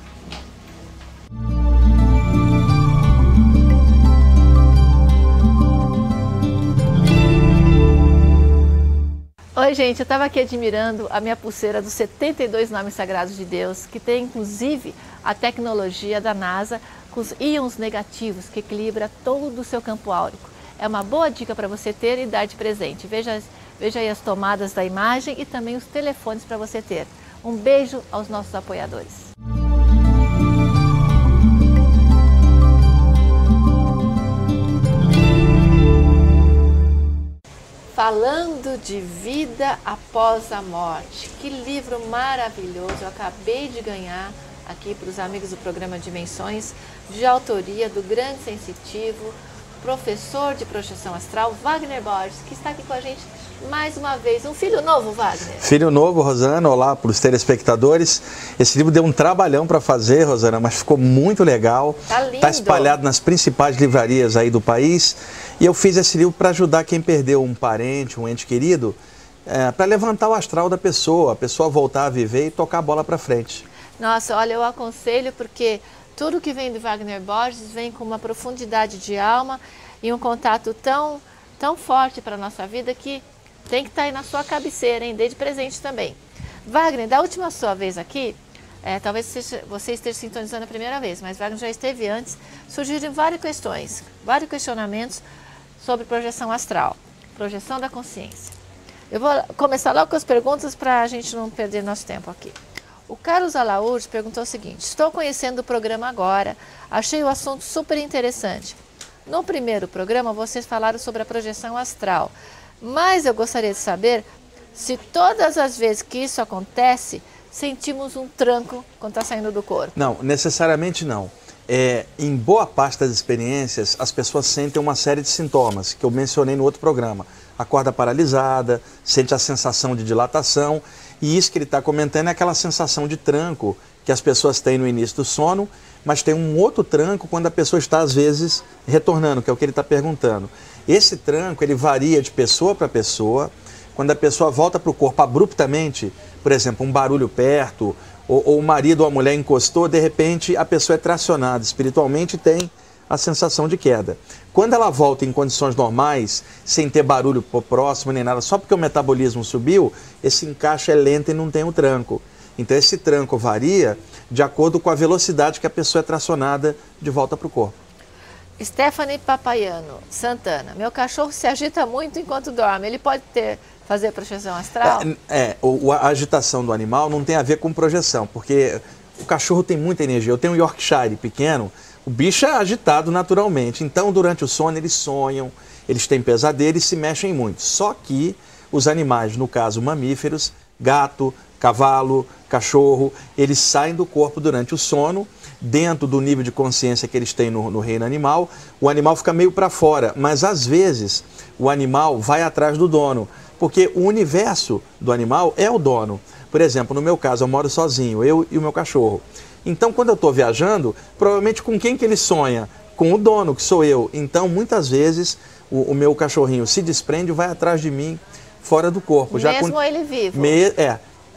Oi, gente, eu estava aqui admirando a minha pulseira dos 72 nomes sagrados de Deus, que tem inclusive a tecnologia da NASA com os íons negativos, que equilibra todo o seu campo áurico. É uma boa dica para você ter e dar de presente. Veja aí as tomadas da imagem e também os telefones para você ter. Um beijo aos nossos apoiadores. Falando de vida após a morte. Que livro maravilhoso, eu acabei de ganhar aqui para os amigos do programa Dimensões, de autoria do grande sensitivo, professor de projeção astral, Wagner Borges, que está aqui com a gente mais uma vez. Um filho novo, Wagner. Filho novo, Rosana. Olá para os telespectadores. Esse livro deu um trabalhão para fazer, Rosana, mas ficou muito legal. Tá lindo. Está espalhado nas principais livrarias aí do país. E eu fiz esse livro para ajudar quem perdeu um parente, um ente querido, para levantar o astral da pessoa, a pessoa voltar a viver e tocar a bola para frente. Nossa, olha, eu aconselho porque tudo que vem do Wagner Borges vem com uma profundidade de alma e um contato tão forte para a nossa vida que tem que estar aí na sua cabeceira, hein? Dê de presente também. Wagner, da última sua vez aqui, talvez você esteja sintonizando a primeira vez, mas Wagner já esteve antes, surgiram várias questões, vários questionamentos sobre projeção astral, projeção da consciência. Eu vou começar logo com as perguntas para a gente não perder nosso tempo aqui. O Carlos Alaúde perguntou o seguinte: estou conhecendo o programa agora, achei o assunto super interessante. No primeiro programa vocês falaram sobre a projeção astral, mas eu gostaria de saber se todas as vezes que isso acontece, sentimos um tranco quando está saindo do corpo. Não, necessariamente não. Em boa parte das experiências, as pessoas sentem uma série de sintomas que eu mencionei no outro programa. Acorda paralisada, sente a sensação de dilatação, e isso que ele está comentando é aquela sensação de tranco que as pessoas têm no início do sono, mas tem um outro tranco quando a pessoa está, às vezes, retornando, que é o que ele está perguntando. Esse tranco, ele varia de pessoa para pessoa. Quando a pessoa volta para o corpo abruptamente, por exemplo, um barulho perto, ou o marido ou a mulher encostou, de repente a pessoa é tracionada espiritualmente e tem a sensação de queda. Quando ela volta em condições normais, sem ter barulho próximo nem nada, só porque o metabolismo subiu, esse encaixe é lento e não tem o tranco. Então esse tranco varia de acordo com a velocidade que a pessoa é tracionada de volta para o corpo. Stephanie Papaiano Santana: meu cachorro se agita muito enquanto dorme, ele pode fazer projeção astral? A agitação do animal não tem a ver com projeção, porque o cachorro tem muita energia. Eu tenho um Yorkshire pequeno, o bicho é agitado naturalmente, então durante o sono eles sonham, eles têm pesadelo e se mexem muito. Só que os animais, no caso mamíferos, gato, cavalo, cachorro, eles saem do corpo durante o sono, dentro do nível de consciência que eles têm no reino animal. O animal fica meio para fora, mas às vezes o animal vai atrás do dono, porque o universo do animal é o dono. Por exemplo, no meu caso, eu moro sozinho, eu e o meu cachorro. Então, quando eu estou viajando, provavelmente com quem que ele sonha? Com o dono, que sou eu. Então, muitas vezes, o meu cachorrinho se desprende e vai atrás de mim, fora do corpo. Mesmo ele vivo?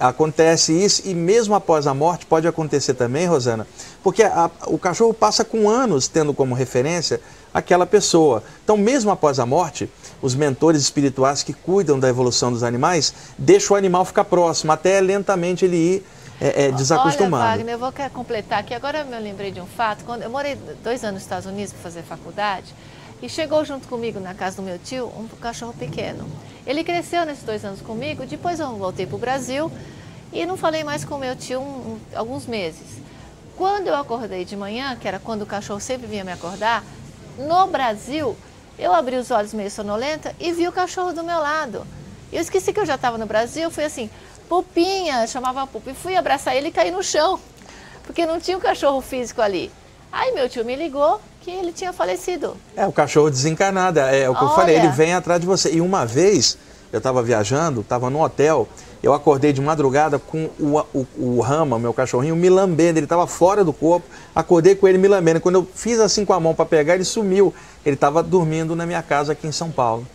Acontece isso, e mesmo após a morte pode acontecer também, Rosana, porque o cachorro passa com anos tendo como referência aquela pessoa. Então, mesmo após a morte, os mentores espirituais que cuidam da evolução dos animais deixam o animal ficar próximo, até lentamente ele ir desacostumando. Olha, Wagner, eu vou completar aqui. Agora eu me lembrei de um fato. Quando eu morei 2 anos nos Estados Unidos para fazer faculdade, e chegou junto comigo na casa do meu tio um cachorro pequeno. Ele cresceu nesses 2 anos comigo, depois eu voltei para o Brasil e não falei mais com o meu tio alguns meses. Quando eu acordei de manhã, que era quando o cachorro sempre vinha me acordar, no Brasil, eu abri os olhos meio sonolenta e vi o cachorro do meu lado. Eu esqueci que eu já estava no Brasil, fui assim, Pupinha, chamava a Pupa, e fui abraçar ele e caí no chão, porque não tinha um cachorro físico ali. Aí meu tio me ligou que ele tinha falecido. O cachorro desencarnado, é o que eu falei, ele vem atrás de você. E uma vez, eu estava viajando, estava no hotel, eu acordei de madrugada com o Rama, meu cachorrinho, me lambendo, ele estava fora do corpo, acordei com ele me lambendo. Quando eu fiz assim com a mão para pegar, ele sumiu. Ele estava dormindo na minha casa aqui em São Paulo.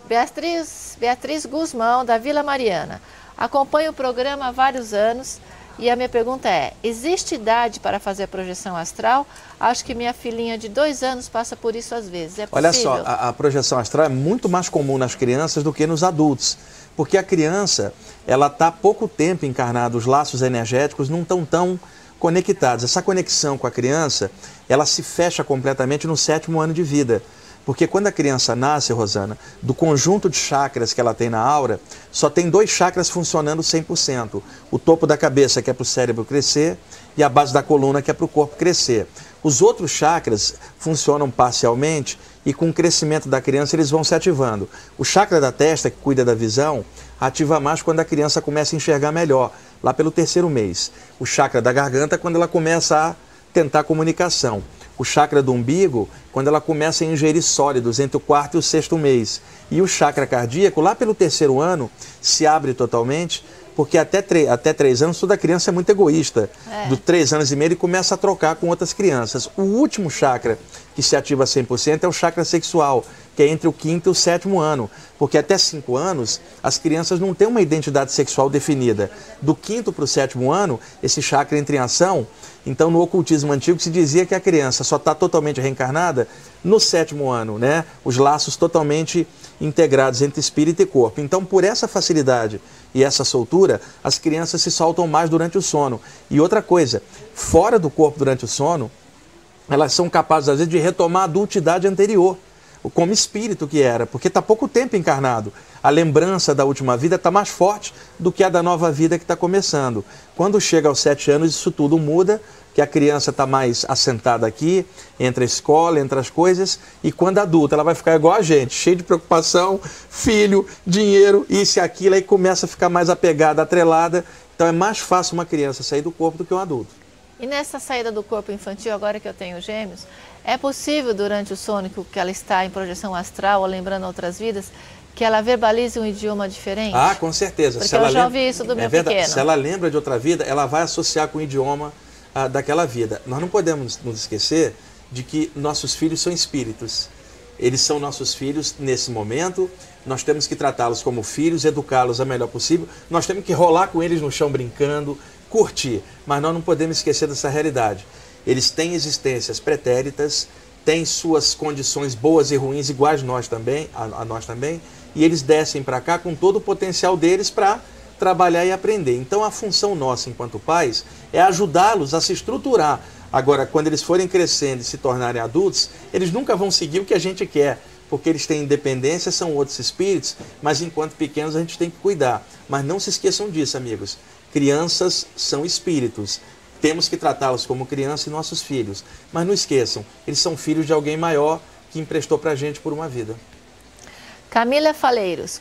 Beatriz Guzmão, da Vila Mariana. Acompanho o programa há vários anos e a minha pergunta é: existe idade para fazer a projeção astral? Acho que minha filhinha de 2 anos passa por isso às vezes. É possível? Olha só, a projeção astral é muito mais comum nas crianças do que nos adultos, porque a criança, ela está há pouco tempo encarnada, os laços energéticos não estão tão conectados. Essa conexão com a criança, ela se fecha completamente no 7º ano de vida. Porque quando a criança nasce, Rosana, do conjunto de chakras que ela tem na aura, só tem 2 chakras funcionando 100%. O topo da cabeça, que é para o cérebro crescer, e a base da coluna, que é para o corpo crescer. Os outros chakras funcionam parcialmente e com o crescimento da criança eles vão se ativando. O chakra da testa, que cuida da visão, ativa mais quando a criança começa a enxergar melhor, lá pelo 3º mês. O chakra da garganta, quando ela começa a tentar comunicação. O chakra do umbigo, quando ela começa a ingerir sólidos entre o 4º e o 6º mês. E o chakra cardíaco, lá pelo 3º ano, se abre totalmente, porque até 3 anos toda criança é muito egoísta. Do 3 anos e meio ele começa a trocar com outras crianças. O último chakra que se ativa 100% é o chakra sexual, que é entre o 5º e o 7º ano. Porque até 5 anos as crianças não têm uma identidade sexual definida. Do 5º para o 7º ano, esse chakra entra em ação. Então, no ocultismo antigo se dizia que a criança só está totalmente reencarnada no 7º ano, né? Os laços totalmente integrados entre espírito e corpo. Então, por essa facilidade e essa soltura, as crianças se soltam mais durante o sono. E outra coisa, fora do corpo durante o sono, elas são capazes, às vezes, de retomar a adultidade anterior, como espírito que era, porque está pouco tempo encarnado. A lembrança da última vida está mais forte do que a da nova vida que está começando. Quando chega aos 7 anos, isso tudo muda, que a criança está mais assentada aqui, entre a escola, entre as coisas, e quando adulta, ela vai ficar igual a gente, cheia de preocupação, filho, dinheiro, isso e aquilo, aí começa a ficar mais apegada, atrelada. Então é mais fácil uma criança sair do corpo do que um adulto. E nessa saída do corpo infantil, agora que eu tenho gêmeos, é possível durante o sono que ela está em projeção astral ou lembrando outras vidas, que ela verbalize um idioma diferente? Ah, com certeza. Porque eu já ouvi isso do meu pequeno. Se ela lembra de outra vida, ela vai associar com o idioma daquela vida. Nós não podemos nos esquecer de que nossos filhos são espíritos. Eles são nossos filhos nesse momento, nós temos que tratá-los como filhos, educá-los a melhor possível, nós temos que rolar com eles no chão brincando, curtir, mas nós não podemos esquecer dessa realidade. Eles têm existências pretéritas, têm suas condições boas e ruins iguais a nós também, e eles descem para cá com todo o potencial deles para trabalhar e aprender. Então a função nossa enquanto pais é ajudá-los a se estruturar. Agora, quando eles forem crescendo e se tornarem adultos, eles nunca vão seguir o que a gente quer, porque eles têm independência, são outros espíritos, mas enquanto pequenos a gente tem que cuidar. Mas não se esqueçam disso, amigos. Crianças são espíritos. Temos que tratá-los como criança e nossos filhos. Mas não esqueçam, eles são filhos de alguém maior que emprestou para a gente por uma vida. Camila Faleiros,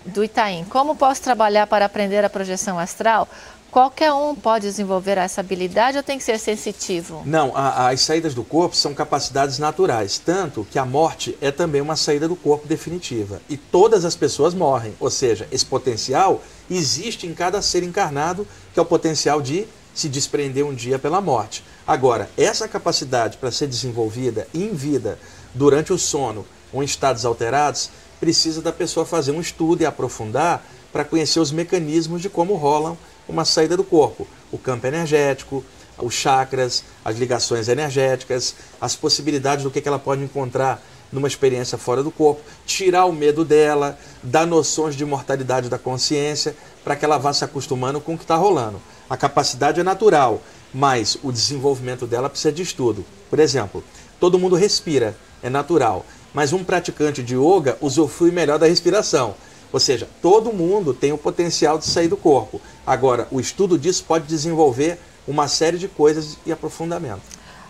do Itaim. Como posso trabalhar para aprender a projeção astral? Qualquer um pode desenvolver essa habilidade ou tem que ser sensitivo? Não, as saídas do corpo são capacidades naturais, tanto que a morte é também uma saída do corpo definitiva. E todas as pessoas morrem, ou seja, esse potencial existe em cada ser encarnado, que é o potencial de se desprender um dia pela morte. Agora, essa capacidade para ser desenvolvida em vida, durante o sono ou em estados alterados, precisa da pessoa fazer um estudo e aprofundar para conhecer os mecanismos de como rolam uma saída do corpo, o campo energético, os chakras, as ligações energéticas, as possibilidades do que ela pode encontrar numa experiência fora do corpo, tirar o medo dela, dar noções de mortalidade da consciência, para que ela vá se acostumando com o que está rolando. A capacidade é natural, mas o desenvolvimento dela precisa de estudo. Por exemplo, todo mundo respira, é natural, mas um praticante de yoga usufrui melhor da respiração. Ou seja, todo mundo tem o potencial de sair do corpo. Agora, o estudo disso pode desenvolver uma série de coisas e aprofundamento.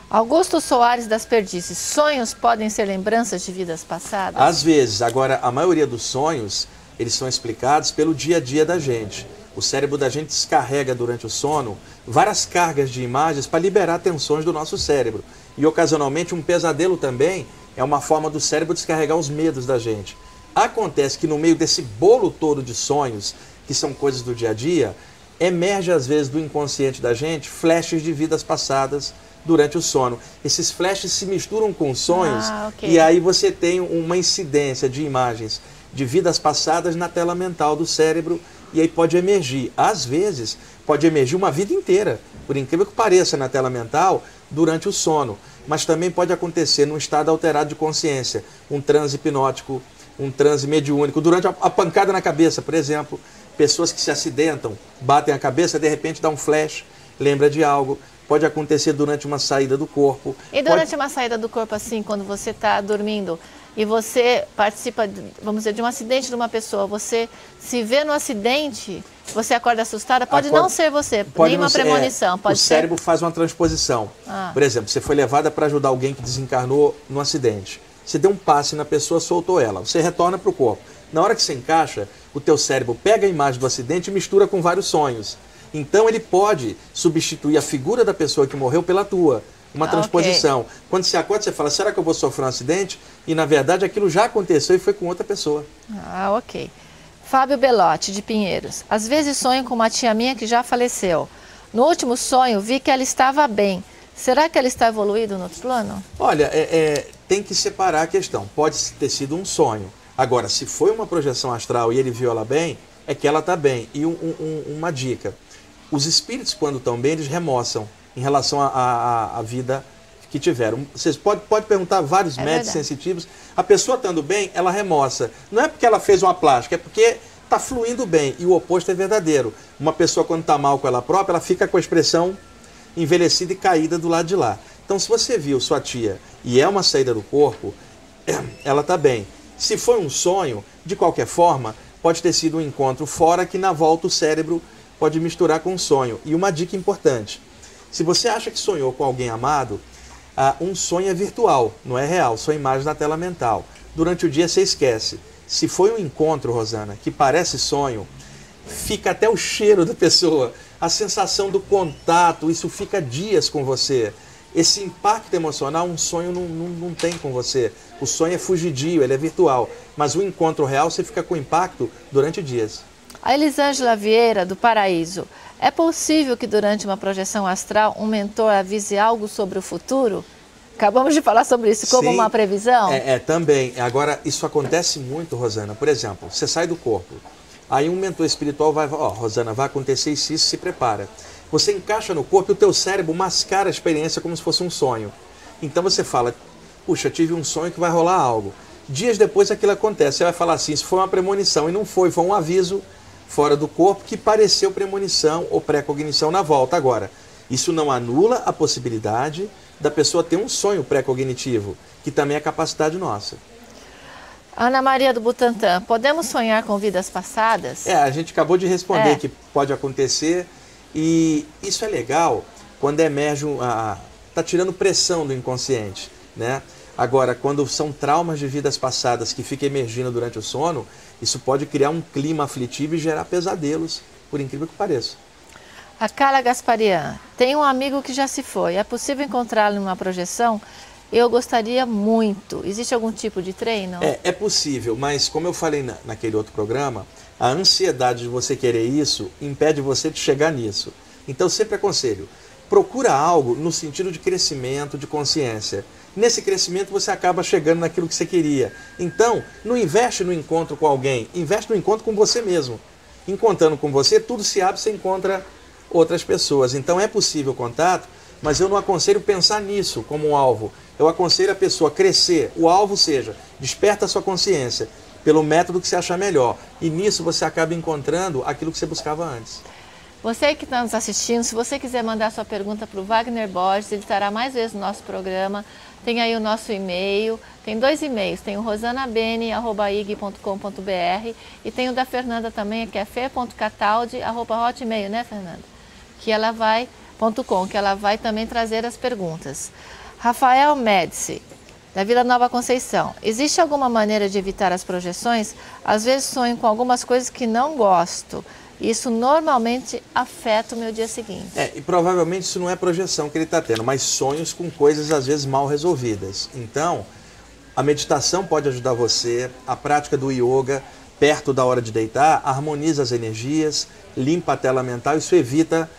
Augusto Soares das Perdizes, sonhos podem ser lembranças de vidas passadas? Às vezes. Agora, a maioria dos sonhos, eles são explicados pelo dia a dia da gente. O cérebro da gente descarrega durante o sono várias cargas de imagens para liberar tensões do nosso cérebro. E, ocasionalmente, um pesadelo também é uma forma do cérebro descarregar os medos da gente. Acontece que no meio desse bolo todo de sonhos, que são coisas do dia a dia, emerge às vezes do inconsciente da gente flashes de vidas passadas durante o sono. Esses flashes se misturam com sonhos e aí você tem uma incidência de imagens de vidas passadas na tela mental do cérebro e aí pode emergir. Às vezes pode emergir uma vida inteira, por incrível que pareça, na tela mental durante o sono. Mas também pode acontecer num estado alterado de consciência, um transe hipnótico, um transe mediúnico, durante a pancada na cabeça, por exemplo, pessoas que se acidentam, batem a cabeça, de repente dá um flash, lembra de algo. pode acontecer durante uma saída do corpo. E durante uma saída do corpo, assim, quando você está dormindo e você participa, vamos dizer, de um acidente de uma pessoa, você se vê no acidente, você acorda assustada, pode não ser você, nenhuma premonição. Pode o cérebro faz uma transposição. Por exemplo, você foi levada para ajudar alguém que desencarnou no acidente. Você deu um passe na pessoa, soltou ela, você retorna para o corpo. Na hora que você encaixa, o teu cérebro pega a imagem do acidente e mistura com vários sonhos. Então ele pode substituir a figura da pessoa que morreu pela tua. Uma transposição. Okay. Quando você acorda, você fala, será que eu vou sofrer um acidente? E na verdade aquilo já aconteceu e foi com outra pessoa. Ok. Fábio Belotti, de Pinheiros. Às vezes sonho com uma tia minha que já faleceu. No último sonho, vi que ela estava bem. Será que ela está evoluída no outro plano? Olha, tem que separar a questão. Pode ter sido um sonho. Agora, se foi uma projeção astral e ele viu ela bem, é que ela está bem. E uma dica. Os espíritos, quando estão bem, eles remoçam em relação à vida que tiveram. Vocês podem perguntar a vários médicos sensitivos. A pessoa estando bem, ela remoça. Não é porque ela fez uma plástica, é porque está fluindo bem. E o oposto é verdadeiro. Uma pessoa, quando está mal com ela própria, ela fica com a expressão envelhecida e caída do lado de lá. Então, se você viu sua tia e é uma saída do corpo, ela está bem. Se foi um sonho, de qualquer forma, pode ter sido um encontro fora que na volta o cérebro pode misturar com o sonho. E uma dica importante. Se você acha que sonhou com alguém amado, um sonho é virtual, não é real, são imagens na tela mental. Durante o dia você esquece. Se foi um encontro, Rosana, que parece sonho, fica até o cheiro da pessoa, a sensação do contato, isso fica dias com você. Esse impacto emocional, um sonho não tem com você. O sonho é fugidio, ele é virtual. Mas o encontro real, você fica com impacto durante dias. A Elisângela Vieira, do Paraíso. É possível que durante uma projeção astral um mentor avise algo sobre o futuro? Acabamos de falar sobre isso, como uma previsão? Também. Agora, isso acontece muito, Rosana. Por exemplo, você sai do corpo. Aí um mentor espiritual vai, Rosana, vai acontecer isso, se prepara. Você encaixa no corpo e o teu cérebro mascara a experiência como se fosse um sonho. Então você fala, puxa, tive um sonho que vai rolar algo. Dias depois aquilo acontece. Você vai falar assim, isso foi uma premonição. E não foi, foi um aviso fora do corpo que pareceu premonição ou pré-cognição na volta. Agora, isso não anula a possibilidade da pessoa ter um sonho pré-cognitivo, que também é capacidade nossa. Ana Maria do Butantã, podemos sonhar com vidas passadas? A gente acabou de responder que pode acontecer e isso é legal quando emerge, está tirando pressão do inconsciente, né? Agora, quando são traumas de vidas passadas que ficam emergindo durante o sono, isso pode criar um clima aflitivo e gerar pesadelos, por incrível que pareça. A Carla Gasparian, tem um amigo que já se foi, é possível encontrá-lo numa projeção? Eu gostaria muito. Existe algum tipo de treino? É possível, mas como eu falei naquele outro programa, a ansiedade de você querer isso impede você de chegar nisso. Então, sempre aconselho, procura algo no sentido de crescimento, de consciência. Nesse crescimento você acaba chegando naquilo que você queria. Então, não investe no encontro com alguém, investe no encontro com você mesmo. Encontrando com você, tudo se abre, você encontra outras pessoas. Então é possível contato, mas eu não aconselho pensar nisso como um alvo. Eu aconselho a pessoa crescer. O alvo seja, desperta a sua consciência pelo método que você achar melhor. E nisso você acaba encontrando aquilo que você buscava antes. Você que está nos assistindo, se você quiser mandar sua pergunta para o Wagner Borges, ele estará mais vezes no nosso programa. Tem aí o nosso e-mail, tem 2 e-mails, tem o rosanabene@ig.com.br e tem o da Fernanda também, que é fe.cataldi@hotmail, né, Fernanda? Que ela vai também trazer as perguntas. Rafael Médici, da Vila Nova Conceição. Existe alguma maneira de evitar as projeções? Às vezes sonho com algumas coisas que não gosto. Isso normalmente afeta o meu dia seguinte. E provavelmente isso não é projeção que ele está tendo, mas sonhos com coisas às vezes mal resolvidas. Então, a meditação pode ajudar você, a prática do yoga, perto da hora de deitar, harmoniza as energias, limpa a tela mental, isso evita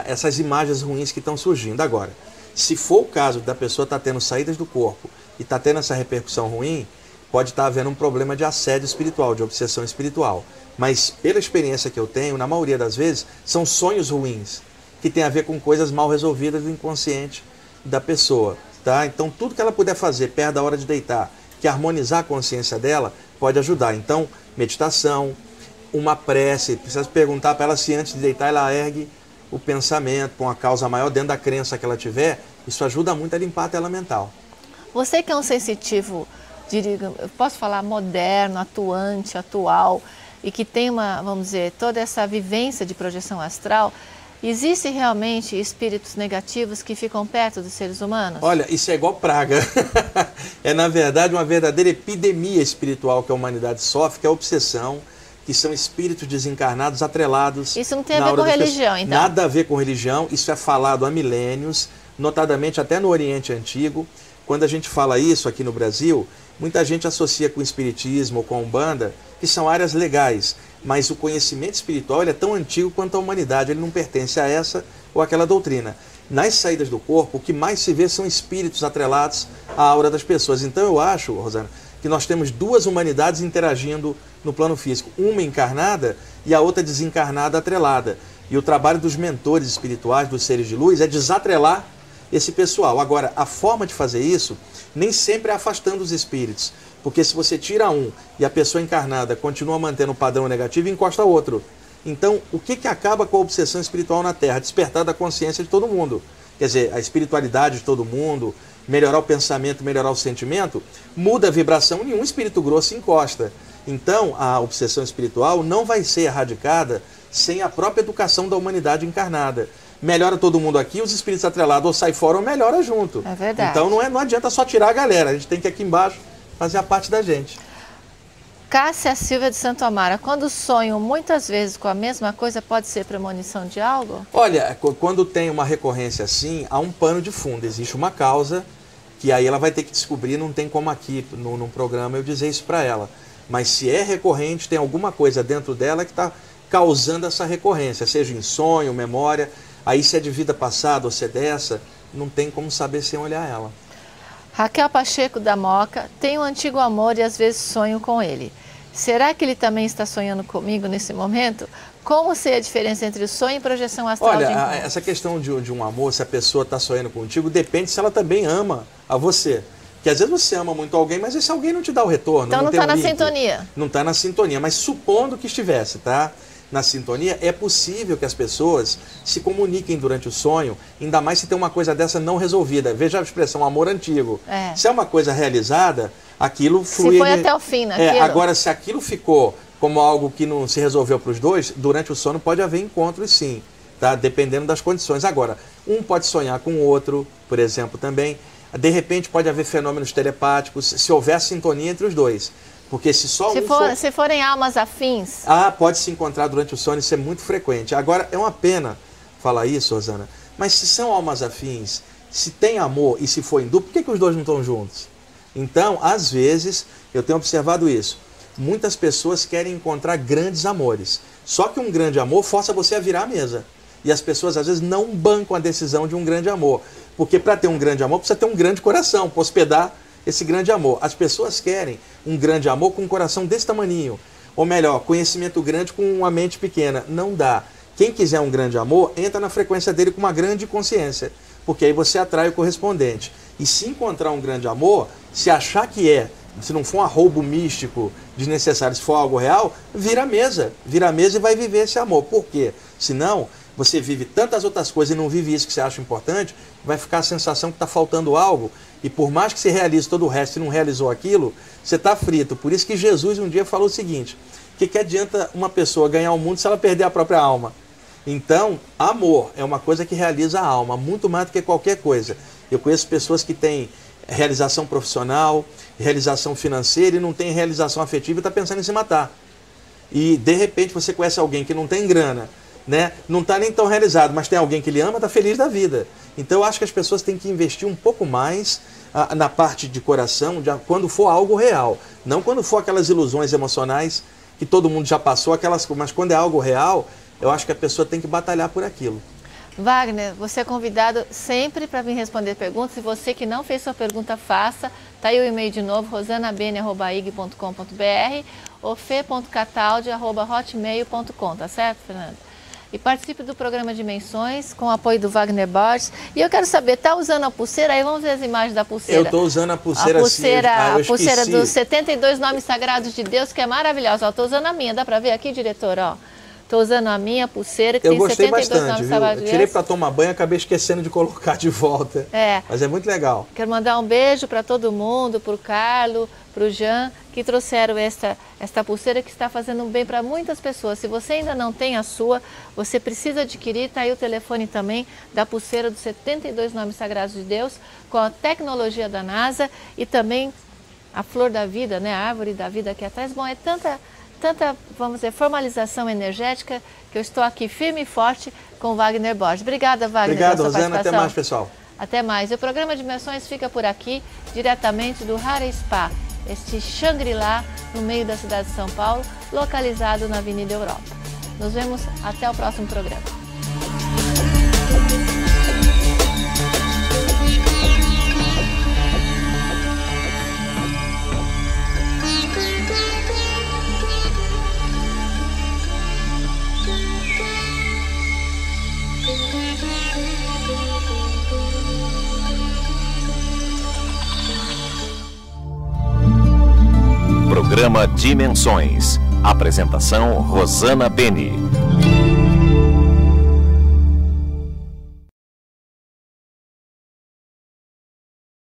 essas imagens ruins que estão surgindo. Agora, se for o caso da pessoa estar tendo saídas do corpo e está tendo essa repercussão ruim, pode estar havendo um problema de assédio espiritual, de obsessão espiritual. Mas pela experiência que eu tenho, na maioria das vezes, são sonhos ruins, que tem a ver com coisas mal resolvidas do inconsciente da pessoa. Tá? Então tudo que ela puder fazer perto da hora de deitar, que harmonizar a consciência dela, pode ajudar. Então, meditação, uma prece, precisa perguntar para ela se antes de deitar ela ergue o pensamento, para uma causa maior dentro da crença que ela tiver, isso ajuda muito a limpar a tela mental. Você que é um sensitivo, eu posso falar moderno, atuante, atual, e que tem vamos dizer, toda essa vivência de projeção astral, existem realmente espíritos negativos que ficam perto dos seres humanos? Olha, isso é igual praga. É, na verdade, uma verdadeira epidemia espiritual que a humanidade sofre, que é a obsessão, que são espíritos desencarnados atrelados. Isso não tem a ver com religião, então? Nada a ver com religião, isso é falado há milênios, notadamente até no Oriente Antigo. Quando a gente fala isso aqui no Brasil, muita gente associa com o espiritismo ou com a Umbanda, que são áreas legais, mas o conhecimento espiritual ele é tão antigo quanto a humanidade, ele não pertence a essa ou aquela doutrina. Nas saídas do corpo, o que mais se vê são espíritos atrelados à aura das pessoas. Então eu acho, Rosana, que nós temos duas humanidades interagindo no plano físico, uma encarnada e a outra desencarnada atrelada. E o trabalho dos mentores espirituais, dos seres de luz, é desatrelar esse pessoal. Agora, a forma de fazer isso nem sempre é afastando os espíritos, porque se você tira um e a pessoa encarnada continua mantendo o padrão negativo, encosta outro. Então, o que acaba com a obsessão espiritual na Terra? Despertar da consciência de todo mundo. Quer dizer, a espiritualidade de todo mundo, melhorar o pensamento, melhorar o sentimento, muda a vibração, nenhum espírito grosso encosta. Então, a obsessão espiritual não vai ser erradicada sem a própria educação da humanidade encarnada. Melhora todo mundo aqui, os espíritos atrelados ou sai fora ou melhora junto. É verdade. Então não adianta só tirar a galera, a gente tem que aqui embaixo fazer a parte da gente. Cássia Silva de Santo Amaro, quando sonho muitas vezes com a mesma coisa, pode ser premonição de algo? Olha, quando tem uma recorrência assim, há um pano de fundo, existe uma causa que aí ela vai ter que descobrir, não tem como aqui num programa eu dizer isso para ela. Mas se é recorrente, tem alguma coisa dentro dela que está causando essa recorrência, seja em sonho, memória. Aí se é de vida passada ou se é dessa, não tem como saber sem olhar ela. Raquel Pacheco da Moca, tenho um antigo amor e às vezes sonho com ele. Será que ele também está sonhando comigo nesse momento? Como sei a diferença entre o sonho e projeção astral? Olha, essa questão de um amor, se a pessoa está sonhando contigo, depende se ela também ama a você. Porque às vezes você ama muito alguém, mas esse alguém não te dá o retorno. Então não está na sintonia. Não está na sintonia, mas supondo que estivesse, tá? Na sintonia, é possível que as pessoas se comuniquem durante o sonho, ainda mais se tem uma coisa dessa não resolvida. Veja a expressão amor antigo. É. Se é uma coisa realizada, aquilo flui... Se foi até o fim naquilo. Agora, se aquilo ficou como algo que não se resolveu para os dois, durante o sono pode haver encontros sim, tá? Dependendo das condições. Agora, um pode sonhar com o outro, por exemplo, também. De repente pode haver fenômenos telepáticos, se houver sintonia entre os dois. Porque se só se forem almas afins... pode se encontrar durante o sono, isso é muito frequente. Agora, é uma pena falar isso, Rosana, mas se são almas afins, se tem amor e se for em duplo, por que os dois não estão juntos? Então, às vezes, eu tenho observado isso. Muitas pessoas querem encontrar grandes amores. Só que um grande amor força você a virar a mesa. E as pessoas, às vezes, não bancam a decisão de um grande amor. Porque para ter um grande amor, precisa ter um grande coração, para hospedar esse grande amor. As pessoas querem um grande amor com um coração desse tamaninho. Ou melhor, conhecimento grande com uma mente pequena. Não dá. Quem quiser um grande amor, entra na frequência dele com uma grande consciência. Porque aí você atrai o correspondente. E se encontrar um grande amor, se achar que se não for um arroubo místico desnecessário, se for algo real, vira a mesa. Vira a mesa e vai viver esse amor. Por quê? Senão, você vive tantas outras coisas e não vive isso que você acha importante, vai ficar a sensação que está faltando algo. E por mais que você realize todo o resto e não realizou aquilo, você está frito. Por isso que Jesus um dia falou o seguinte, que adianta uma pessoa ganhar o mundo se ela perder a própria alma? Então, amor é uma coisa que realiza a alma, muito mais do que qualquer coisa. Eu conheço pessoas que têm realização profissional, realização financeira e não tem realização afetiva e está pensando em se matar. E, de repente, você conhece alguém que não tem grana, né? Não está nem tão realizado, mas tem alguém que ele ama, está feliz da vida. Então eu acho que as pessoas têm que investir um pouco mais na parte de coração, quando for algo real. Não quando for aquelas ilusões emocionais que todo mundo já passou, mas quando é algo real, eu acho que a pessoa tem que batalhar por aquilo. Wagner, você é convidado sempre para vir responder perguntas. Se você que não fez sua pergunta, faça. Está aí o e-mail de novo, rosanabene@ig.com.br ou fe.cataldi@hotmail.com, tá certo, Fernando? E participe do programa Dimensões com o apoio do Wagner Borges. E eu quero saber, tá usando a pulseira? Aí vamos ver as imagens da pulseira. Eu estou usando a pulseira a pulseira dos 72 nomes sagrados de Deus, que é maravilhosa. Eu estou usando a minha, dá para ver aqui, diretor? Ó. Estou usando a minha pulseira, que eu tem gostei 72 bastante, nomes viu? Eu sabados. tirei para tomar banho, acabei esquecendo de colocar de volta. Mas é muito legal. Quero mandar um beijo para todo mundo, para o Carlos, para o Jean, que trouxeram esta pulseira que está fazendo bem para muitas pessoas. Se você ainda não tem a sua, você precisa adquirir. Está aí o telefone também da pulseira dos 72 nomes sagrados de Deus, com a tecnologia da NASA e também a flor da vida, né? A árvore da vida aqui atrás. Bom, é tanta, vamos dizer, formalização energética, que eu estou aqui firme e forte com Wagner Borges. Obrigada, Wagner. Obrigado, Rosana. Até mais, pessoal. Até mais. O programa Dimensões fica por aqui, diretamente do Hara Spa, este Shangri-La no meio da cidade de São Paulo, localizado na Avenida Europa. Nos vemos até o próximo programa. Programa Dimensões. Apresentação Rosana Beni.